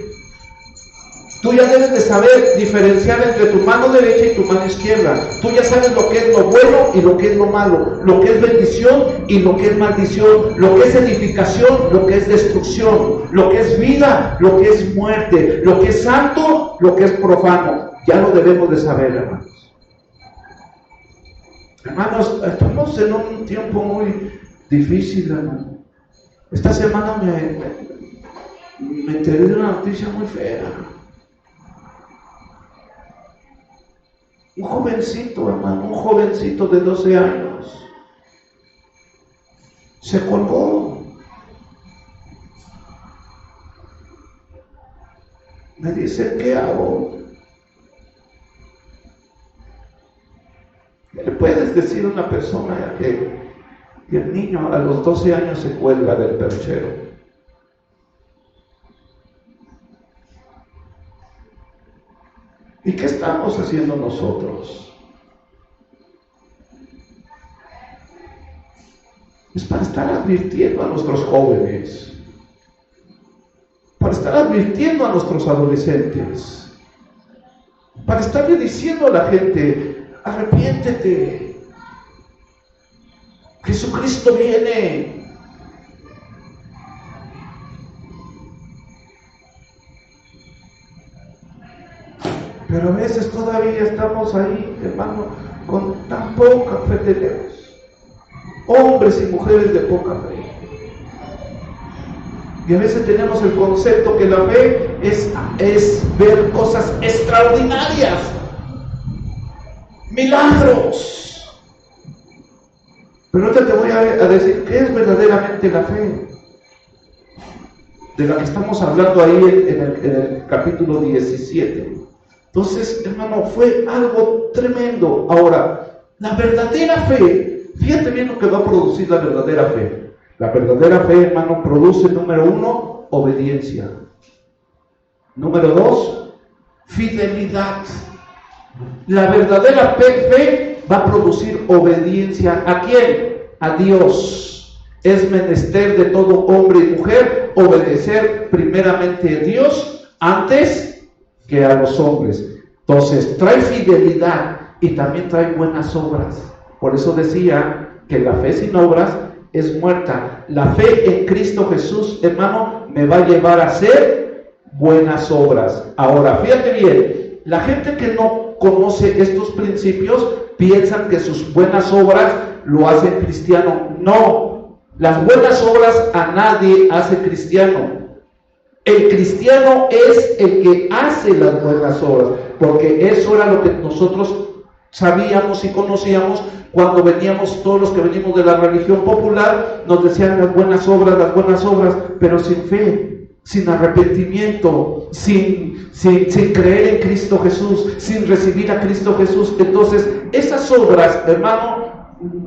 A: Tú ya debes de saber diferenciar entre tu mano derecha y tu mano izquierda. Tú ya sabes lo que es lo bueno y lo que es lo malo, lo que es bendición y lo que es maldición, lo que es edificación, lo que es destrucción, lo que es vida, lo que es muerte, lo que es santo, lo que es profano. Ya lo debemos de saber, hermanos. Hermanos, estamos en un tiempo muy difícil, hermano. Esta semana me enteré de una noticia muy fea. Un jovencito, hermano, un jovencito de 12 años se colgó. Me dice, ¿qué hago? ¿Qué le puedes decir a una persona que el niño a los 12 años se cuelga del perchero? ¿Y qué estamos haciendo nosotros? Es para estar advirtiendo a nuestros jóvenes, para estar advirtiendo a nuestros adolescentes, para estarle diciendo a la gente, arrepiéntete, Jesucristo viene. Pero a veces todavía estamos ahí, hermano, con tan poca fe tenemos. Hombres y mujeres de poca fe. Y a veces tenemos el concepto que la fe es ver cosas extraordinarias, milagros. Pero ahorita te voy a decir qué es verdaderamente la fe, de la que estamos hablando ahí en el capítulo 17. Entonces, hermano, fue algo tremendo. Ahora, la verdadera fe, fíjate bien lo que va a producir la verdadera fe. La verdadera fe, hermano, produce, número 1, obediencia. Número 2, fidelidad. La verdadera fe va a producir obediencia. ¿A quién? A Dios. Es menester de todo hombre y mujer obedecer primeramente a Dios antes que a los hombres. Entonces, trae fidelidad y también trae buenas obras. Por eso decía que la fe sin obras es muerta. La fe en Cristo Jesús, hermano, me va a llevar a hacer buenas obras. Ahora, fíjate bien, la gente que no conoce estos principios piensan que sus buenas obras lo hacen cristiano. No, las buenas obras a nadie hace cristiano. El cristiano es el que hace las buenas obras, porque eso era lo que nosotros sabíamos y conocíamos cuando veníamos, todos los que venimos de la religión popular, nos decían las buenas obras, pero sin fe, sin arrepentimiento, sin creer en Cristo Jesús, sin recibir a Cristo Jesús. Entonces, esas obras, hermano,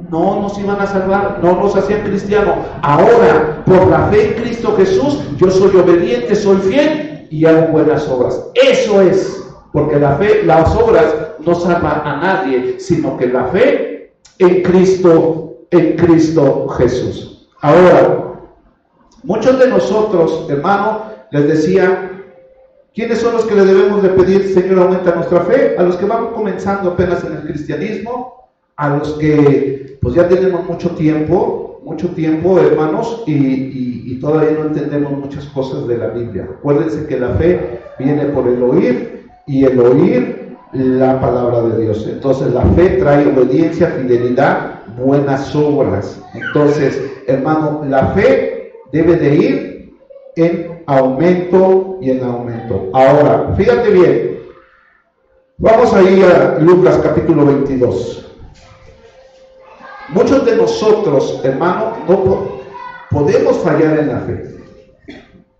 A: no nos iban a salvar, no nos hacían cristianos. Ahora, por la fe en Cristo Jesús, yo soy obediente, soy fiel y hago buenas obras. Eso es, porque la fe, las obras no salvan a nadie, sino que la fe en Cristo Jesús. Ahora, muchos de nosotros, hermano, les decía, ¿quiénes son los que le debemos de pedir, Señor, aumenta nuestra fe? A los que van comenzando apenas en el cristianismo, a los que pues ya tenemos mucho tiempo, hermanos, y todavía no entendemos muchas cosas de la Biblia. Acuérdense que la fe viene por el oír, y el oír la palabra de Dios. Entonces la fe trae obediencia, fidelidad, buenas obras. Entonces, hermano, la fe debe de ir en aumento y en aumento. Ahora, fíjate bien, vamos a ir a Lucas capítulo 22. Muchos de nosotros, hermano, no podemos fallar en la fe.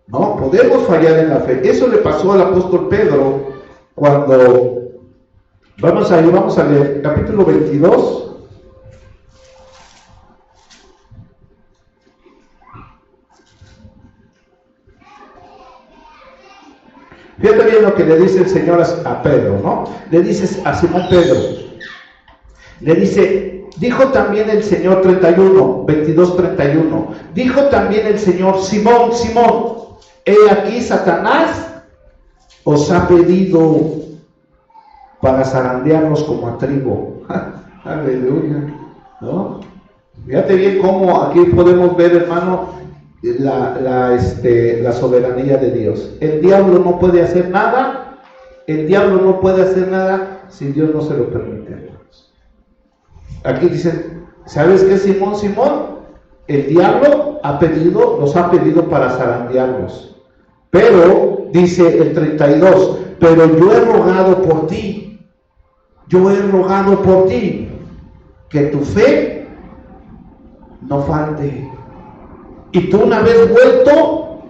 A: No, podemos fallar en la fe. Eso le pasó al apóstol Pedro cuando, vamos a leer capítulo 22. Fíjate bien lo que le dice el Señor a Pedro, ¿no? Le dice a Simón Pedro, le dice, dijo también el Señor 22:31, dijo también el Señor, Simón, Simón, he aquí Satanás os ha pedido para zarandearnos como a trigo. Aleluya, ¿no? Fíjate bien cómo aquí podemos ver, hermano, la soberanía de Dios. El diablo no puede hacer nada si Dios no se lo permite. Aquí dicen, ¿sabes qué, Simón? El diablo nos ha pedido para zarandearnos. Pero, dice el 32, pero yo he rogado por ti, que tu fe no falte. Y tú, una vez vuelto,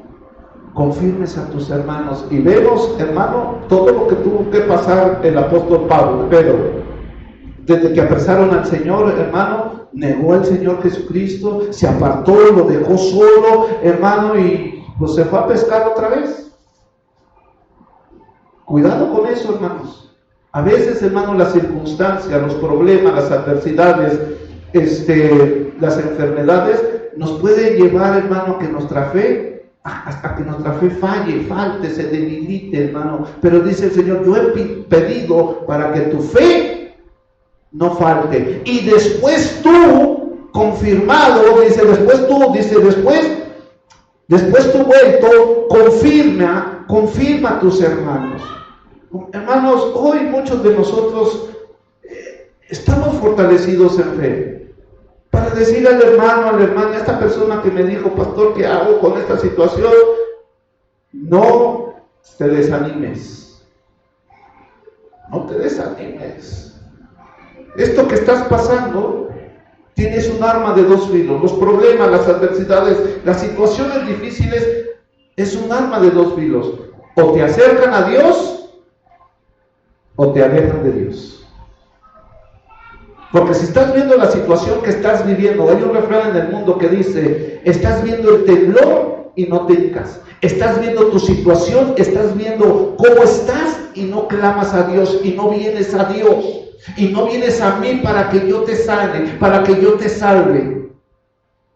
A: confirmes a tus hermanos. Y vemos, hermano, todo lo que tuvo que pasar el apóstol Pedro. Desde que apresaron al Señor, hermano, negó al Señor Jesucristo, se apartó, lo dejó solo, hermano, y pues se fue a pescar otra vez. Cuidado con eso, hermanos. A veces, hermano, las circunstancias, los problemas, las adversidades, las enfermedades, nos puede llevar, hermano, que nuestra fe, hasta que nuestra fe falte, se debilite, hermano. Pero dice el Señor, yo he pedido para que tu fe no falte. Y después tú, confirmado, después tú vuelto, confirma a tus hermanos. Hermanos, hoy muchos de nosotros estamos fortalecidos en fe. Para decir al hermano, a la hermana, a esta persona que me dijo, pastor, ¿qué hago con esta situación? No te desanimes. No te desanimes. Esto que estás pasando, tienes un arma de dos filos. Los problemas, las adversidades, las situaciones difíciles, es un arma de dos filos. O te acercan a Dios, o te alejan de Dios. Porque si estás viendo la situación que estás viviendo, hay un refrán en el mundo que dice, estás viendo el temblor y no te hincas. Estás viendo tu situación, estás viendo cómo estás y no clamas a Dios y no vienes a Dios. Y no vienes a mí para que yo te sane, para que yo te salve.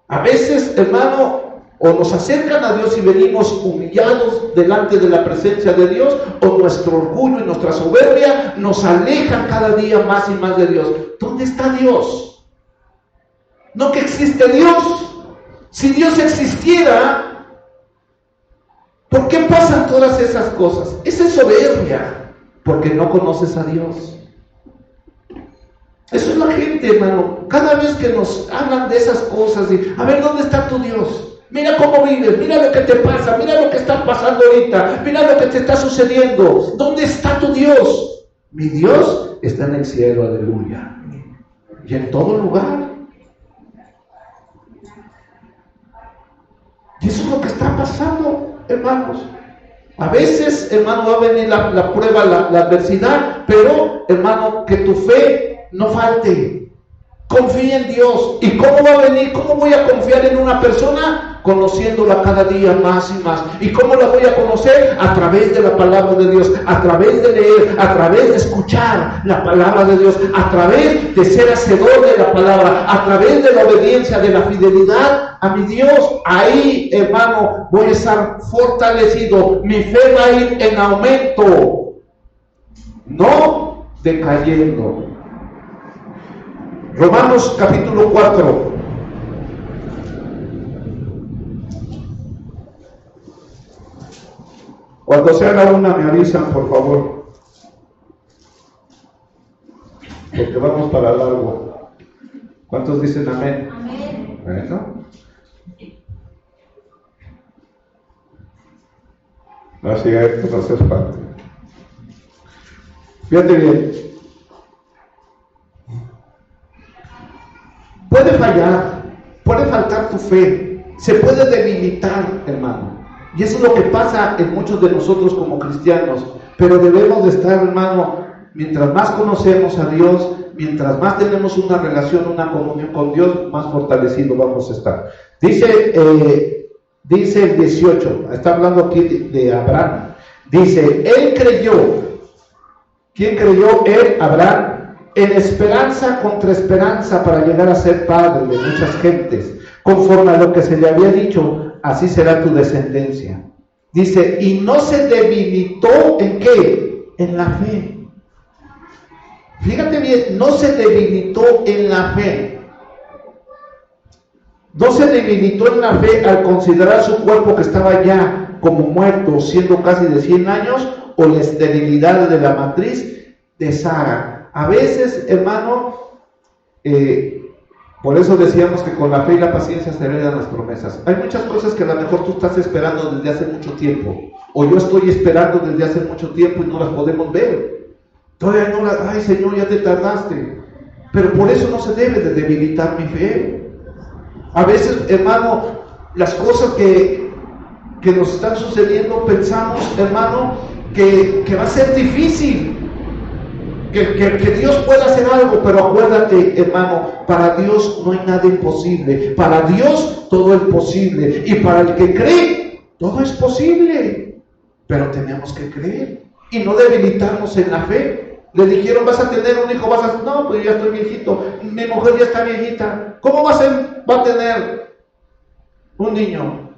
A: A veces, hermano, O nos acercan a Dios y venimos humillados delante de la presencia de Dios, o nuestro orgullo y nuestra soberbia nos alejan cada día más y más de Dios. ¿Dónde está Dios? No que existe Dios. Si Dios existiera, ¿por qué pasan todas esas cosas? Esa es soberbia, porque no conoces a Dios. Eso es la gente, hermano. Cada vez que nos hablan de esas cosas, y, a ver, ¿dónde está tu Dios? Mira cómo vives, mira lo que te pasa, mira lo que está pasando ahorita, mira lo que te está sucediendo. ¿Dónde está tu Dios? Mi Dios está en el cielo, aleluya. Y en todo lugar. Y eso es lo que está pasando, hermanos. A veces, hermano, va a venir la prueba, la adversidad, pero, hermano, que tu fe no falte. Confía en Dios. ¿Y cómo va a venir? ¿Cómo voy a confiar en una persona? Conociéndola cada día más y más. ¿Y cómo la voy a conocer? A través de la palabra de Dios, a través de leer, a través de escuchar la palabra de Dios, a través de ser hacedor de la palabra, a través de la obediencia, de la fidelidad a mi Dios. Ahí, hermano, voy a estar fortalecido. Mi fe va a ir en aumento, no decayendo. Romanos capítulo 4. Cuando se haga una me avisan, por favor, porque vamos para largo. ¿Cuántos dicen amén? Amén. Bueno. Así es, no se espante. Fíjate bien. Puede fallar, puede faltar tu fe, se puede debilitar, hermano. Y eso es lo que pasa en muchos de nosotros como cristianos. Pero debemos de estar, hermano, mientras más conocemos a Dios, mientras más tenemos una relación, una comunión con Dios, más fortalecidos vamos a estar. Dice el 18, está hablando aquí de Abraham. Dice, él creyó. ¿Quién creyó? Él, Abraham. En esperanza contra esperanza para llegar a ser padre de muchas gentes, conforme a lo que se le había dicho, así será tu descendencia. Dice, y no se debilitó ¿en qué? En la fe. Fíjate bien, no se debilitó en la fe. No se debilitó en la fe al considerar su cuerpo que estaba ya como muerto, siendo casi de 100 años, o la esterilidad de la matriz de Sara. A veces, hermano, por eso decíamos que con la fe y la paciencia se heredan las promesas. Hay muchas cosas que a lo mejor tú estás esperando desde hace mucho tiempo, o yo estoy esperando desde hace mucho tiempo y no las podemos ver. Todavía no las, ay Señor, ya te tardaste. Pero por eso no se debe de debilitar mi fe. A veces, hermano, las cosas que nos están sucediendo, pensamos, hermano, que va a ser difícil. Que Dios pueda hacer algo, pero acuérdate, hermano, para Dios no hay nada imposible. Para Dios todo es posible. Y para el que cree, todo es posible. Pero tenemos que creer y no debilitarnos en la fe. Le dijeron, vas a tener un hijo, no, pues ya estoy viejito, mi mujer ya está viejita. ¿Cómo va a tener un niño?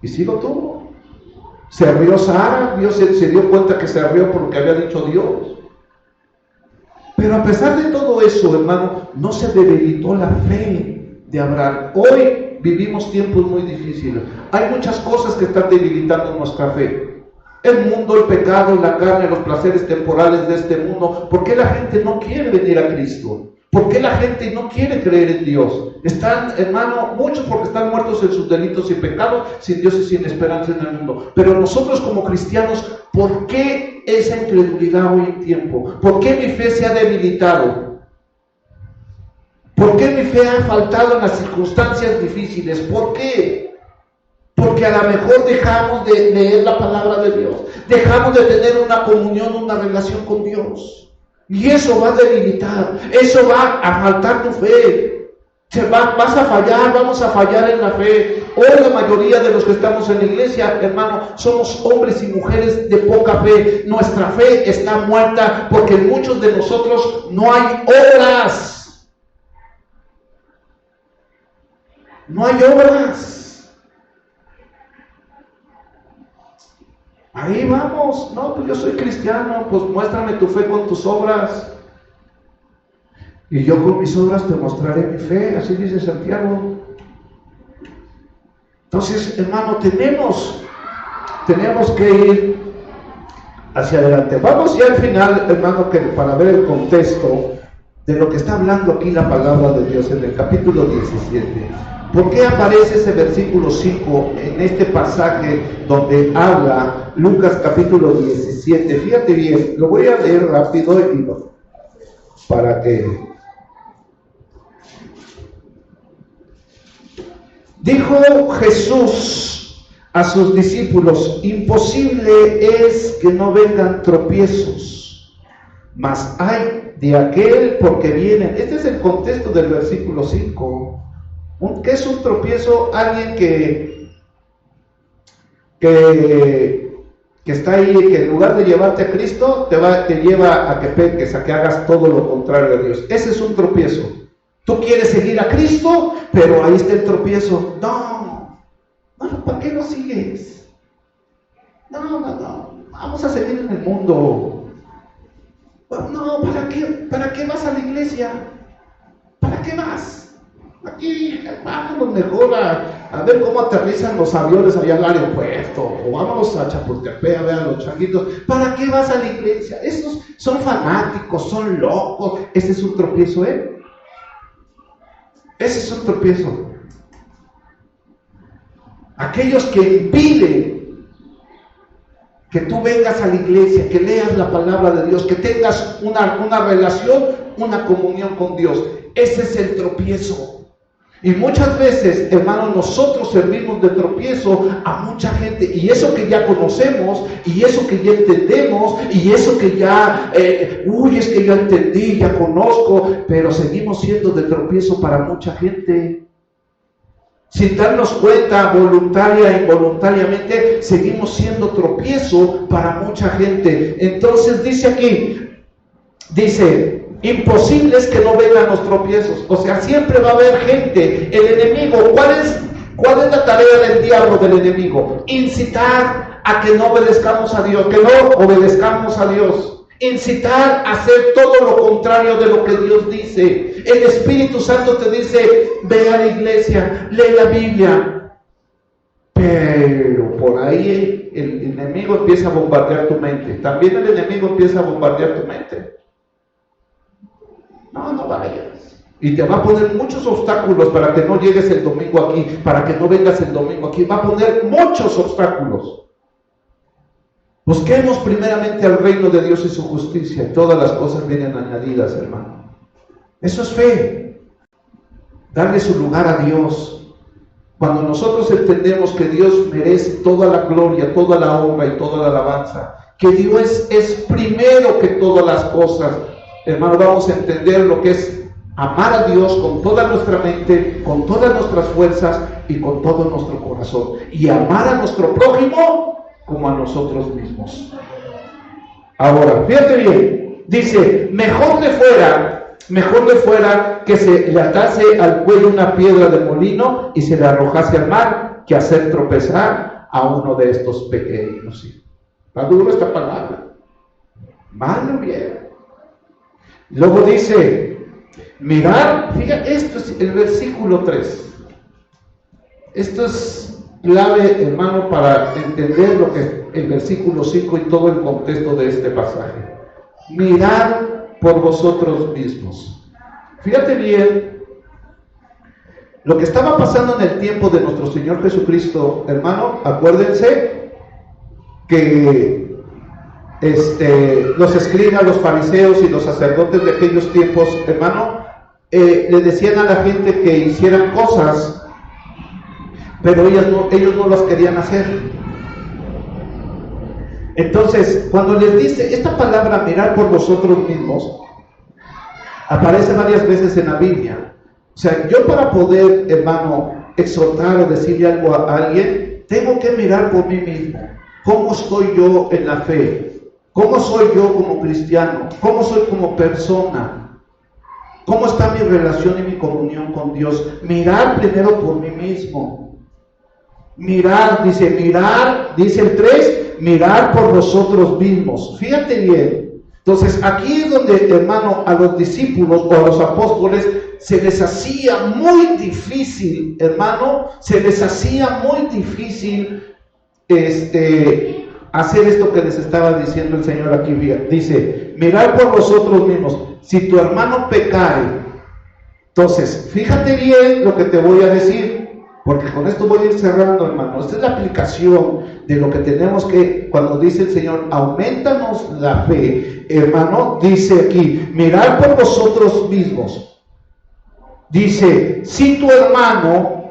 A: Y sí lo tuvo. Se rió Sara, Dios se dio cuenta que se rió por lo que había dicho Dios. Pero a pesar de todo eso, hermano, no se debilitó la fe de Abraham. Hoy vivimos tiempos muy difíciles. Hay muchas cosas que están debilitando nuestra fe. El mundo, el pecado, la carne, los placeres temporales de este mundo. ¿Por qué la gente no quiere venir a Cristo? ¿Por qué la gente no quiere creer en Dios? Están, hermano, muchos porque están muertos en sus delitos y pecados, sin Dios y sin esperanza en el mundo. Pero nosotros como cristianos, ¿por qué esa incredulidad hoy en tiempo? ¿Por qué mi fe se ha debilitado? ¿Por qué mi fe ha faltado en las circunstancias difíciles? ¿Por qué? Porque a lo mejor dejamos de leer la palabra de Dios, dejamos de tener una comunión, una relación con Dios. Y eso va a debilitar, eso va a faltar tu fe. Vas a fallar, vamos a fallar en la fe. Hoy la mayoría de los que estamos en la iglesia, hermano, somos hombres y mujeres de poca fe. Nuestra fe está muerta porque en muchos de nosotros no hay obras. no hay obras. Ahí vamos, no, pues yo soy cristiano, pues muéstrame tu fe con tus obras. Y yo con mis obras te mostraré mi fe, así dice Santiago. Entonces, hermano, tenemos que ir hacia adelante. Vamos ya al final, hermano, que para ver el contexto de lo que está hablando aquí la palabra de Dios en el capítulo 17. ¿Por qué aparece ese versículo 5 en este pasaje donde habla Lucas capítulo 17? Fíjate bien, lo voy a leer rápido y para que... Dijo Jesús a sus discípulos: imposible es que no vengan tropiezos, mas hay de aquel porque vienen. Este es el contexto del versículo 5. ¿Qué es un tropiezo? Alguien que está ahí, que en lugar de llevarte a Cristo, te lleva a que peques, a que hagas todo lo contrario a Dios. Ese es un tropiezo. Tú quieres seguir a Cristo, pero ahí está el tropiezo. No, ¿para qué lo sigues? No, vamos a seguir en el mundo. No, ¿para qué vas a la iglesia? ¿Para qué vas? Aquí, vámonos mejor a ver cómo aterrizan los aviones allá al aeropuerto, o vámonos a Chapultepec a ver a los changuitos. ¿Para qué vas a la iglesia? Esos son fanáticos, son locos. Ese es un tropiezo, Ese es un tropiezo. Aquellos que impiden que tú vengas a la iglesia, que leas la palabra de Dios, que tengas una relación, una comunión con Dios. Ese es el tropiezo. Y muchas veces, hermanos, nosotros servimos de tropiezo a mucha gente, y eso que ya conocemos, y eso que ya entendemos, y eso que ya, es que ya entendí, ya conozco, pero seguimos siendo de tropiezo para mucha gente. Sin darnos cuenta, voluntaria e involuntariamente, seguimos siendo tropiezo para mucha gente. Entonces dice aquí, imposible es que no vengan los tropiezos. O sea, siempre va a haber gente. El enemigo, ¿cuál es la tarea del diablo, del enemigo? Incitar a que no obedezcamos a Dios, que no obedezcamos a Dios. Incitar a hacer todo lo contrario de lo que Dios dice. El Espíritu Santo te dice: ve a la iglesia, lee la Biblia. Pero por ahí el enemigo empieza a bombardear tu mente. También el enemigo empieza a bombardear tu mente. No vayas. Y te va a poner muchos obstáculos para que no llegues el domingo aquí, para que no vengas el domingo aquí. Va a poner muchos obstáculos. Busquemos primeramente al reino de Dios y su justicia, y todas las cosas vienen añadidas, hermano. Eso es fe. Darle su lugar a Dios. Cuando nosotros entendemos que Dios merece toda la gloria, toda la honra y toda la alabanza, que Dios es primero que todas las cosas, hermano, vamos a entender lo que es amar a Dios con toda nuestra mente, con todas nuestras fuerzas y con todo nuestro corazón. Y amar a nuestro prójimo como a nosotros mismos. Ahora, fíjate bien, dice: mejor le fuera que se le atase al cuello una piedra de molino y se le arrojase al mar, que hacer tropezar a uno de estos pequeños. ¿Sí? Está duro esta palabra. Mal o bien. Luego dice: mirar, fíjate, esto es el versículo 3. Esto es clave, hermano, para entender lo que es el versículo 5 y todo el contexto de este pasaje. Mirad por vosotros mismos. Fíjate bien lo que estaba pasando en el tiempo de nuestro Señor Jesucristo, hermano. Acuérdense que los escribas, los fariseos y los sacerdotes de aquellos tiempos, hermano, le decían a la gente que hicieran cosas, pero ellos no las querían hacer. Entonces, cuando les dice esta palabra, mirar por vosotros mismos, aparece varias veces en la Biblia. O sea, yo para poder, hermano, exhortar o decirle algo a alguien, tengo que mirar por mí mismo. ¿Cómo estoy yo en la fe? ¿Cómo soy yo como cristiano? ¿Cómo soy como persona? ¿Cómo está mi relación y mi comunión con Dios? Mirar primero por mí mismo. Mirar, dice el 3, mirar por vosotros mismos. Fíjate bien. Entonces, aquí es donde, hermano, a los discípulos o a los apóstoles se les hacía muy difícil, hermano, se les hacía muy difícil hacer esto que les estaba diciendo el Señor aquí. Dice, mirar por vosotros mismos. Si tu hermano pecare, entonces, fíjate bien lo que te voy a decir, porque con esto voy a ir cerrando, hermano. Esta es la aplicación de lo que tenemos que, cuando dice el Señor, aumentanos la fe, hermano, dice aquí, mirar por vosotros mismos. Dice, si tu hermano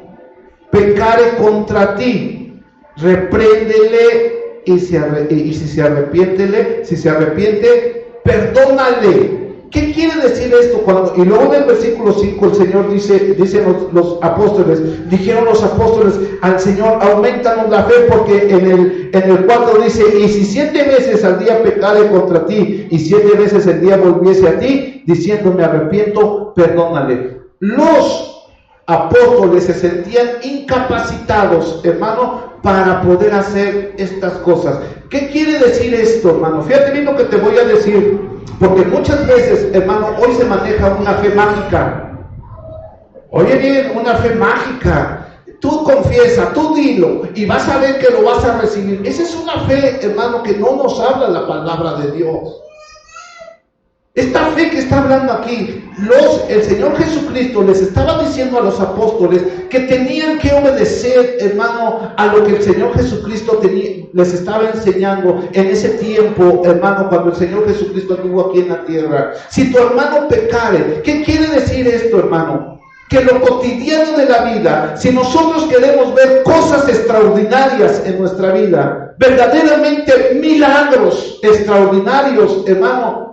A: pecare contra ti, repréndele, y si se arrepiente, perdónale. ¿Qué quiere decir esto? Y luego en el versículo 5 el Señor dicen los apóstoles, dijeron los apóstoles al Señor, aumentanos la fe, porque en el 4 dice, y si 7 veces al día pecare contra ti, y 7 veces el día volviese a ti, diciendo me arrepiento, perdónale. Los apóstoles se sentían incapacitados, hermano, para poder hacer estas cosas. ¿Qué quiere decir esto, hermano? Fíjate bien lo que te voy a decir, porque muchas veces, hermano, hoy se maneja una fe mágica. Oye bien, una fe mágica. Tú confiesa, tú dilo, y vas a ver que lo vas a recibir. Esa es una fe, hermano, que no nos habla la palabra de Dios. Esta fe que está hablando aquí, el Señor Jesucristo les estaba diciendo a los apóstoles que tenían que obedecer, hermano, a lo que el Señor Jesucristo les estaba enseñando en ese tiempo, hermano, cuando el Señor Jesucristo estuvo aquí en la tierra. Si tu hermano pecare, ¿qué quiere decir esto, hermano? Que lo cotidiano de la vida, si nosotros queremos ver cosas extraordinarias en nuestra vida, verdaderamente milagros extraordinarios, hermano,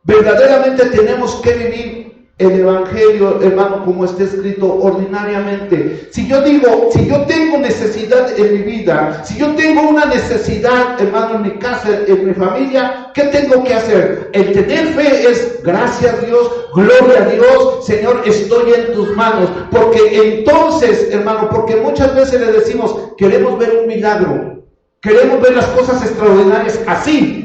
A: verdaderamente tenemos que vivir el Evangelio, hermano, como está escrito ordinariamente. Si yo tengo necesidad en mi vida, si yo tengo una necesidad, hermano, en mi casa, en mi familia, ¿qué tengo que hacer? El tener fe es, gracias a Dios, gloria a Dios, Señor, estoy en tus manos. Porque entonces, hermano, porque muchas veces le decimos, queremos ver un milagro, queremos ver las cosas extraordinarias así.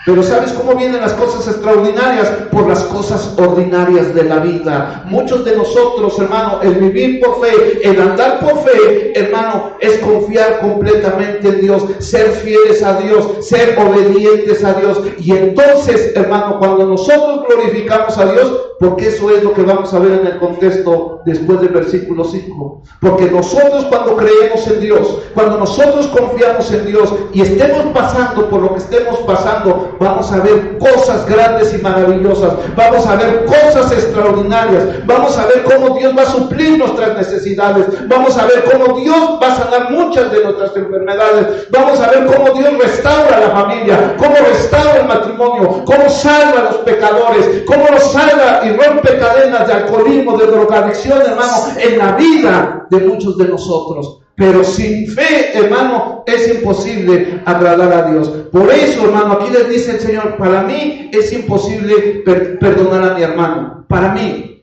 A: Pero ¿sabes cómo vienen las cosas extraordinarias? Por las cosas ordinarias de la vida. Muchos de nosotros, hermano, el vivir por fe, el andar por fe, hermano, es confiar completamente en Dios, ser fieles a Dios, ser obedientes a Dios. Y entonces, hermano, cuando nosotros glorificamos a Dios, porque eso es lo que vamos a ver en el contexto después del versículo 5. Porque nosotros cuando creemos en Dios, cuando nosotros confiamos en Dios y estemos pasando por lo que estemos pasando, vamos a ver cosas grandes y maravillosas, vamos a ver cosas extraordinarias, vamos a ver cómo Dios va a suplir nuestras necesidades, vamos a ver cómo Dios va a sanar muchas de nuestras enfermedades, vamos a ver cómo Dios restaura la familia, cómo restaura el matrimonio, cómo salva a los pecadores, cómo los salva y rompe cadenas de alcoholismo, de drogadicción, hermano, en la vida de muchos de nosotros. Pero sin fe, hermano, es imposible agradar a Dios. Por eso, hermano, aquí les dice el Señor, para mí es imposible perdonar a mi hermano. Para mí.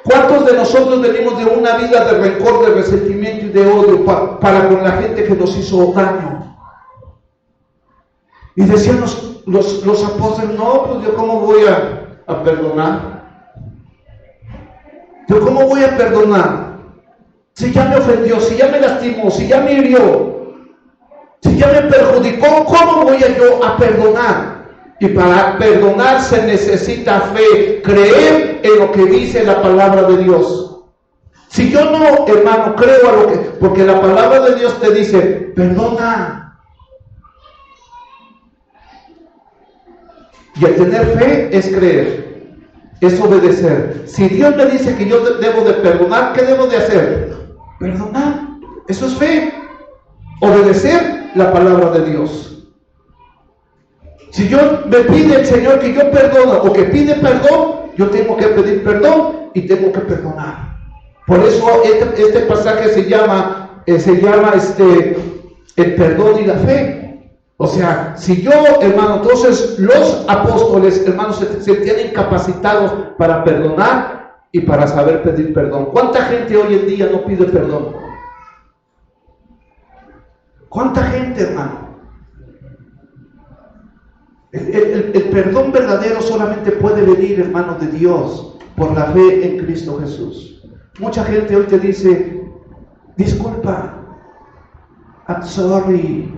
A: ¿Cuántos de nosotros venimos de una vida de rencor, de resentimiento y de odio para con la gente que nos hizo daño? Y decían los apóstoles, no, pues yo cómo voy a perdonar. ¿Yo cómo voy a perdonar? Si ya me ofendió, si ya me lastimó, si ya me hirió, si ya me perjudicó, ¿cómo voy yo a perdonar? Y para perdonar se necesita fe, creer en lo que dice la palabra de Dios. Si yo no, hermano, creo a lo que, porque la palabra de Dios te dice, perdona. Y el tener fe es creer. Es obedecer. Si Dios me dice que yo debo de perdonar, ¿qué debo de hacer? Perdonar. Eso es fe. Obedecer la palabra de Dios. Si yo me pide el Señor que yo perdone o que pide perdón, yo tengo que pedir perdón y tengo que perdonar. Por eso este pasaje se llama el perdón y la fe. O sea, si yo, hermano, entonces los apóstoles, hermanos, se sentían incapacitados para perdonar y para saber pedir perdón. ¿Cuánta gente hoy en día no pide perdón? ¿Cuánta gente, hermano? El perdón verdadero solamente puede venir, hermano, de Dios, por la fe en Cristo Jesús. Mucha gente hoy te dice, disculpa, I'm sorry,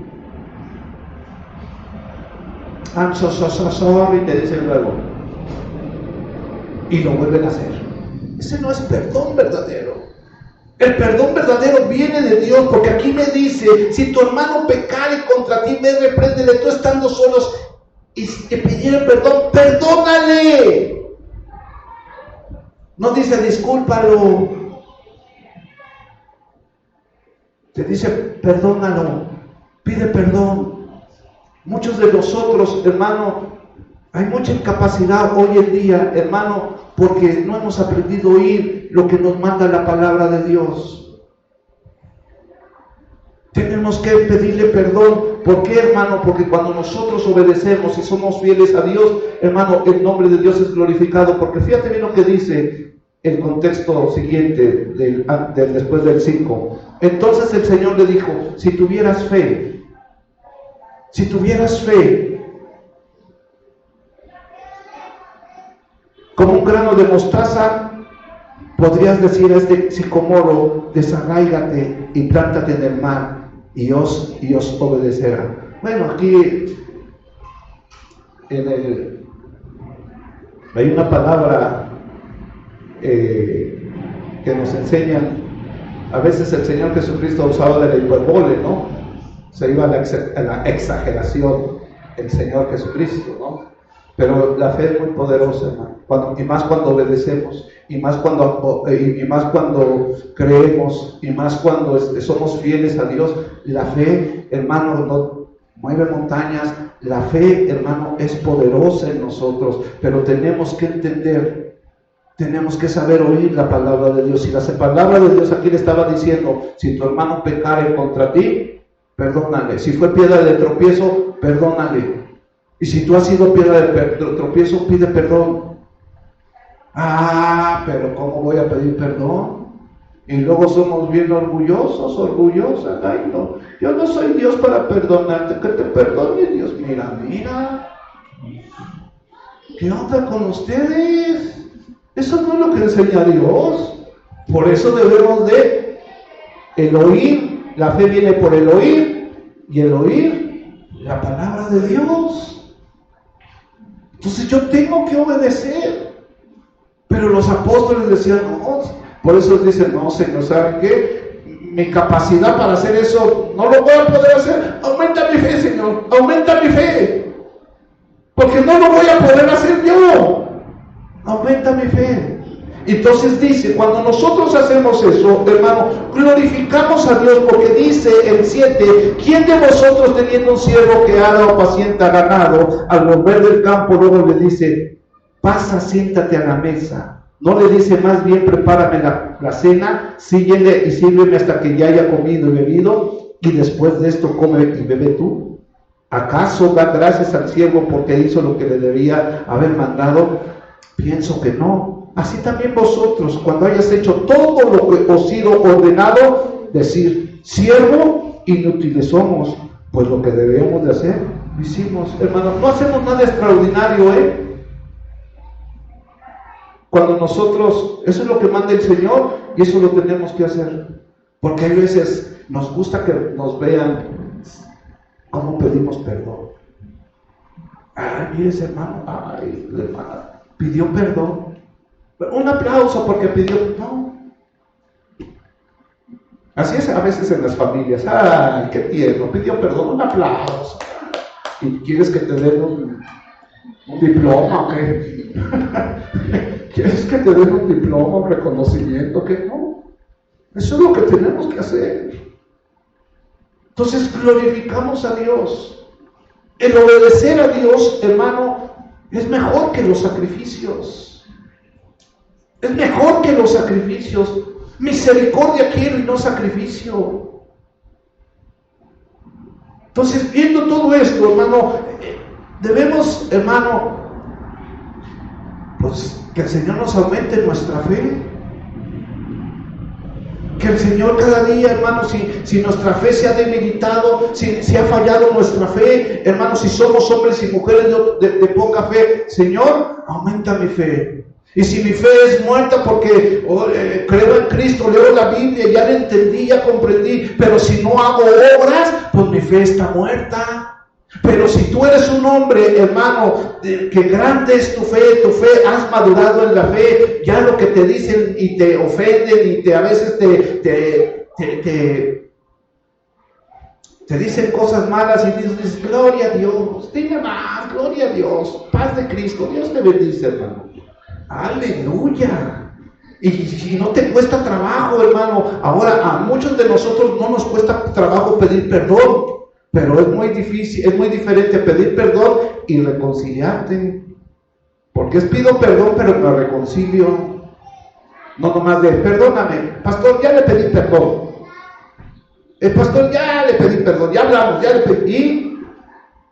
A: I'm so sorry, te dicen luego. Y lo vuelven a hacer. Ese no es perdón verdadero. El perdón verdadero viene de Dios, porque aquí me dice, si tu hermano pecare contra ti, me repréndele, tú estando solos, y si te pidiera perdón, perdónale. No dice discúlpalo. Te dice perdónalo, pide perdón. Muchos de nosotros, hermano, hay mucha incapacidad hoy en día, hermano, porque no hemos aprendido a oír lo que nos manda la palabra de Dios. Tenemos que pedirle perdón. ¿Por qué, hermano? Porque cuando nosotros obedecemos y somos fieles a Dios, hermano, el nombre de Dios es glorificado. Porque fíjate bien lo que dice el contexto siguiente, después del 5. Entonces el Señor le dijo, si tuvieras fe, como un grano de mostaza, podrías decir a este sicomoro, desarráigate y plántate en el mar, y os obedecerá. Bueno, aquí hay una palabra que nos enseñan. A veces el Señor Jesucristo usaba de la hiperbole, ¿no? Se iba a la exageración el Señor Jesucristo, ¿no? Pero la fe es muy poderosa, hermano. Y más cuando obedecemos, y más cuando creemos, y más cuando somos fieles a Dios. La fe, hermano, no mueve montañas. La fe, hermano, es poderosa en nosotros, pero tenemos que entender, tenemos que saber oír la palabra de Dios. Y la palabra de Dios aquí le estaba diciendo, si tu hermano pecare contra ti, perdónale. Si fue piedra de tropiezo, perdónale. Y si tú has sido piedra de tropiezo, pide perdón. Pero ¿cómo voy a pedir perdón? Y luego somos bien orgullosas. Ay, no, yo no soy Dios para perdonarte, que te perdone Dios. Mira. ¿Qué onda con ustedes? Eso no es lo que enseña Dios. Por eso debemos de el oír. La fe viene por el oír, y el oír la palabra de Dios. Entonces yo tengo que obedecer. Pero los apóstoles decían, no. Por eso dicen, no, Señor, ¿saben qué? Mi capacidad para hacer eso no lo voy a poder hacer. Aumenta mi fe, Señor, aumenta mi fe. Porque no lo voy a poder hacer yo. Aumenta mi fe. Entonces dice, cuando nosotros hacemos eso, hermano, glorificamos a Dios, porque dice el 7, ¿quién de vosotros teniendo un siervo que ara o pacienta ganado, al volver del campo luego le dice, pasa, siéntate a la mesa? No le dice más bien, prepárame la cena, síguele y sírveme hasta que ya haya comido y bebido, y después de esto come y bebe tú. ¿Acaso da gracias al siervo porque hizo lo que le debía haber mandado? Pienso que no. Así también vosotros, cuando hayas hecho todo lo que os ha sido ordenado, decir, siervo, inútiles somos, pues lo que debíamos de hacer, lo hicimos. Hermano, no hacemos nada extraordinario, Cuando nosotros, eso es lo que manda el Señor, y eso lo tenemos que hacer. Porque hay veces nos gusta que nos vean cómo pedimos perdón. Ay, mire ese hermano, ay, la hermana pidió perdón. Un aplauso porque pidió, no. Así es a veces en las familias. Ay, qué tierno, pidió perdón, un aplauso. ¿Y quieres que te den un diploma o qué? ¿Quieres que te den un diploma, un reconocimiento? ¿Qué? No. Eso es lo que tenemos que hacer. Entonces glorificamos a Dios. El obedecer a Dios, hermano, es mejor que los sacrificios. Es mejor que los sacrificios. Misericordia quiero y no sacrificio. Entonces, viendo todo esto, hermano, debemos, hermano, pues que el Señor nos aumente nuestra fe. Que el Señor cada día, hermano, si nuestra fe se ha debilitado, si ha fallado nuestra fe, hermano, si somos hombres y mujeres de poca fe, Señor, aumenta mi fe. Y si mi fe es muerta porque creo en Cristo, leo la Biblia, ya la entendí, ya comprendí, pero si no hago obras, pues mi fe está muerta. Pero si tú eres un hombre, hermano, que grande es tu fe, has madurado en la fe, ya lo que te dicen y te ofenden y a veces te dicen cosas malas y dices, gloria a Dios, dime más, gloria a Dios, paz de Cristo, Dios te bendice, hermano. Aleluya. Y no te cuesta trabajo, hermano. Ahora, a muchos de nosotros no nos cuesta trabajo pedir perdón. Pero es muy difícil, es muy diferente pedir perdón y reconciliarte. Porque pido perdón, pero me reconcilio. No nomás de, perdóname, pastor, ya le pedí perdón. El pastor, ya le pedí perdón, ya hablamos, ya le pedí.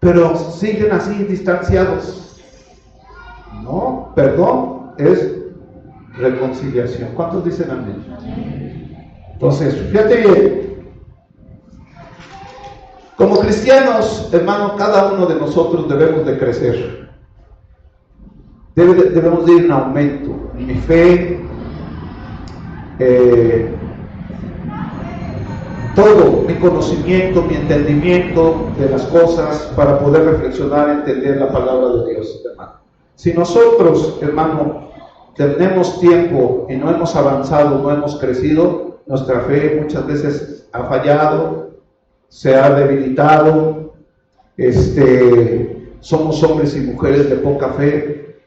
A: Pero siguen así, distanciados. No, perdón es reconciliación. ¿Cuántos dicen amén? Entonces, fíjate bien. Como cristianos, hermano, cada uno de nosotros debemos de crecer. Debemos de ir en aumento. Mi fe, todo, mi conocimiento, mi entendimiento de las cosas para poder reflexionar, entender la palabra de Dios, hermano. Si nosotros, hermano, tenemos tiempo y no hemos avanzado, no hemos crecido, nuestra fe muchas veces ha fallado, se ha debilitado, somos hombres y mujeres de poca fe.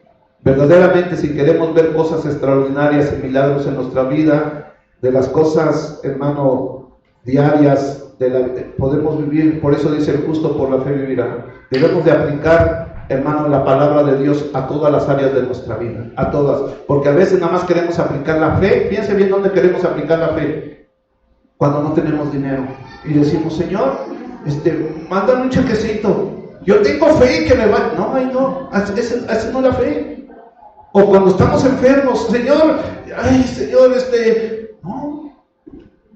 A: Verdaderamente, si queremos ver cosas extraordinarias y milagros en nuestra vida, de las cosas, hermano, diarias, podemos vivir, por eso dice el justo por la fe vivirá. Debemos de aplicar, hermano, la palabra de Dios a todas las áreas de nuestra vida, a todas, porque a veces nada más queremos aplicar la fe. Piense bien dónde queremos aplicar la fe. Cuando no tenemos dinero y decimos, Señor, mándame un chequecito, yo tengo fe que me va. No, ay no, así no es la fe. O cuando estamos enfermos, Señor, ay Señor, no.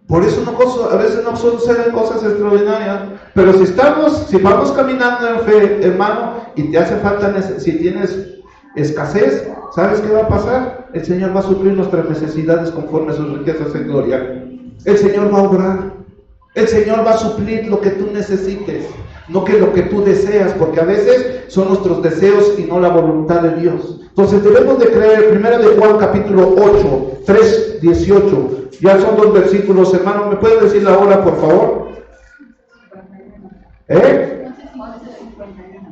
A: Por eso a veces no suceden cosas extraordinarias. Pero si vamos caminando en fe, hermano, y te hace falta, si tienes escasez, ¿sabes qué va a pasar? El Señor va a suplir nuestras necesidades conforme a sus riquezas en gloria. El Señor va a obrar, el Señor va a suplir lo que tú necesites, no que lo que tú deseas, porque a veces son nuestros deseos y no la voluntad de Dios. Entonces debemos de creer. 1 de Juan capítulo 8, 3, 18, ya son 2 versículos, hermano. ¿Me pueden decir la hora, por favor?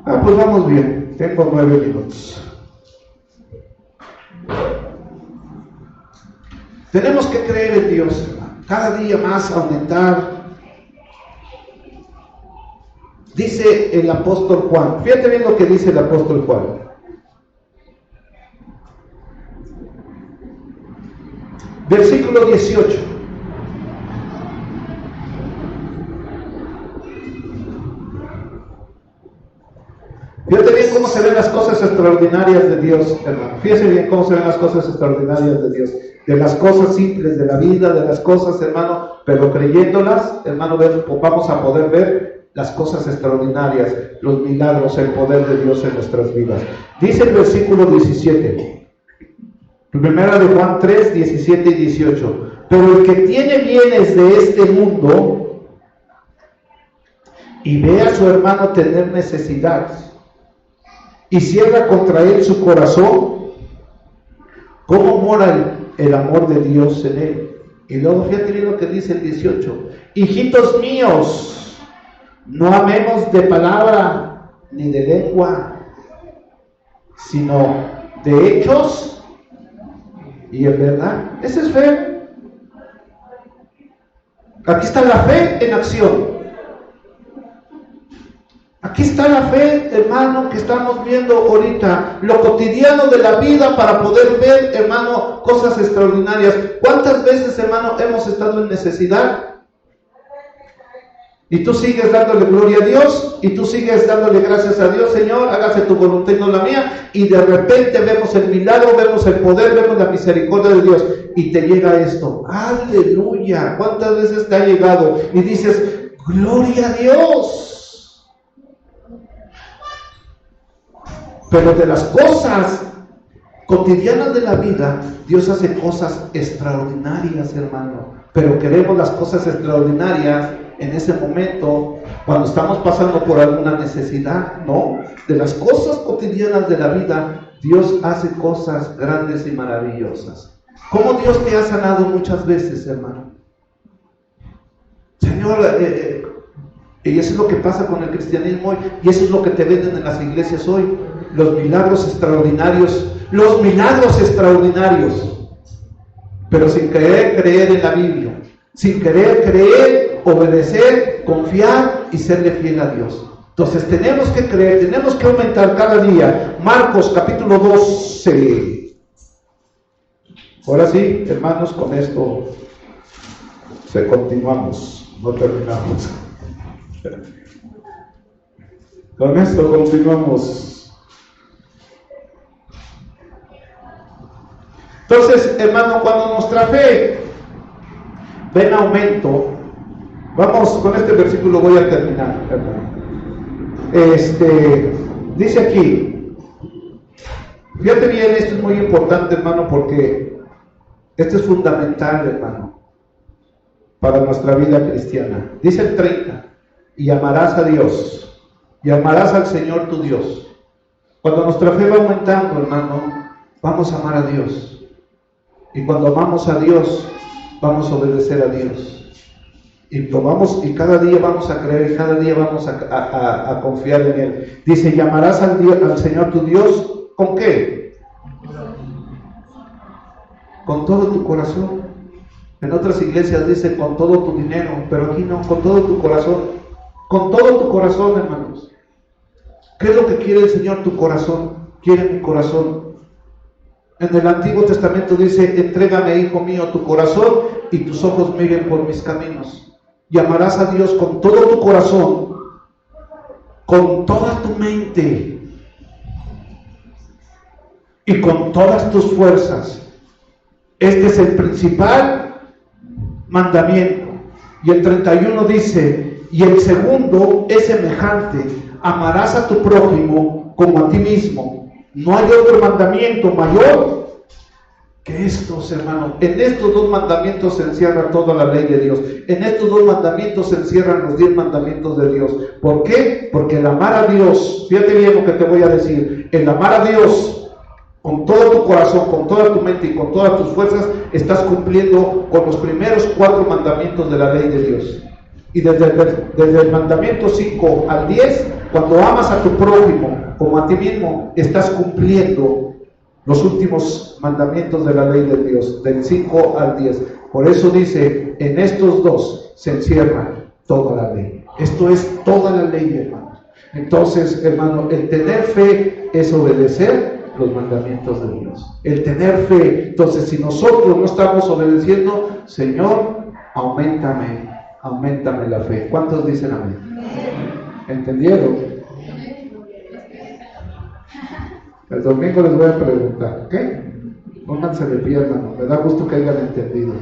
A: Pues vamos bien, tengo 9 minutos. Tenemos que creer en Dios, hermano. Cada día más aumentar. Dice el apóstol Juan, fíjate bien lo que dice el apóstol Juan. Versículo 18. Fíjate bien cómo se ven las cosas extraordinarias de Dios, hermano. Fíjese bien cómo se ven las cosas extraordinarias de Dios. De las cosas simples de la vida, de las cosas, hermano, pero creyéndolas, hermano, vamos a poder ver las cosas extraordinarias, los milagros, el poder de Dios en nuestras vidas. Dice el versículo 17. Primera de Juan 3, 17 y 18. Pero el que tiene bienes de este mundo y ve a su hermano tener necesidad y cierra contra él su corazón, ¿cómo mora el amor de Dios en él? Y luego fíjate bien lo que dice el 18. Hijitos míos, no amemos de palabra ni de lengua, sino de hechos y en verdad. Esa es fe. Aquí está la fe en acción. Aquí está la fe, hermano, que estamos viendo ahorita, lo cotidiano de la vida para poder ver, hermano, cosas extraordinarias. ¿Cuántas veces, hermano, hemos estado en necesidad? Y tú sigues dándole gloria a Dios, y tú sigues dándole gracias a Dios, Señor, hágase tu voluntad y no la mía, y de repente vemos el milagro, vemos el poder, vemos la misericordia de Dios, y te llega esto, aleluya. ¿Cuántas veces te ha llegado? Y dices, gloria a Dios. Pero de las cosas cotidianas de la vida, Dios hace cosas extraordinarias, hermano. Pero queremos las cosas extraordinarias en ese momento, cuando estamos pasando por alguna necesidad, ¿no? De las cosas cotidianas de la vida, Dios hace cosas grandes y maravillosas. ¿Cómo Dios te ha sanado muchas veces, hermano? Señor, y eso es lo que pasa con el cristianismo hoy, y eso es lo que te venden en las iglesias hoy, los milagros extraordinarios, pero sin creer en la Biblia, sin creer, obedecer, confiar y serle fiel a Dios. Entonces tenemos que creer, tenemos que aumentar cada día. Marcos capítulo 12. Ahora sí, hermanos, con esto continuamos, no terminamos. Con esto continuamos. Entonces, hermano, cuando nuestra fe ve en aumento, vamos con este versículo, voy a terminar, hermano. Dice aquí, fíjate bien, esto es muy importante, hermano, porque esto es fundamental, hermano, para nuestra vida cristiana. Dice el 30, y amarás a Dios, y amarás al Señor tu Dios. Cuando nuestra fe va aumentando, hermano, vamos a amar a Dios. Y cuando amamos a Dios, vamos a obedecer a Dios. Y cada día vamos a creer, y cada día vamos a confiar en Él. Dice, llamarás al Señor tu Dios, ¿con qué? Con todo tu corazón. En otras iglesias dice con todo tu dinero, pero aquí no, con todo tu corazón. Con todo tu corazón, hermanos. ¿Qué es lo que quiere el Señor? Tu corazón. Quiere mi corazón. En el Antiguo Testamento dice, entrégame, hijo mío, tu corazón y tus ojos miren por mis caminos. Y amarás a Dios con todo tu corazón, con toda tu mente y con todas tus fuerzas. Este es el principal mandamiento. Y el 31 dice, y el segundo es semejante, amarás a tu prójimo como a ti mismo. No hay otro mandamiento mayor que estos, hermanos. En estos dos mandamientos se encierra toda la ley de Dios. En estos dos mandamientos se encierran los 10 mandamientos de Dios. ¿Por qué? Porque el amar a Dios, fíjate bien lo que te voy a decir, el amar a Dios con todo tu corazón, con toda tu mente y con todas tus fuerzas, estás cumpliendo con los primeros 4 mandamientos de la ley de Dios. Y desde el mandamiento 5 al 10, cuando amas a tu prójimo como a ti mismo, estás cumpliendo los últimos mandamientos de la ley de Dios, del 5 al 10. Por eso dice, en estos dos se encierra toda la ley. Esto es toda la ley, hermano. Entonces, hermano, el tener fe es obedecer los mandamientos de Dios. El tener fe. Entonces, si nosotros no estamos obedeciendo, Señor, auméntame la fe. ¿Cuántos dicen amén? ¿Entendieron? El domingo les voy a preguntar, ¿ok? Pónganse de pie, hermano. Me da gusto que hayan entendido.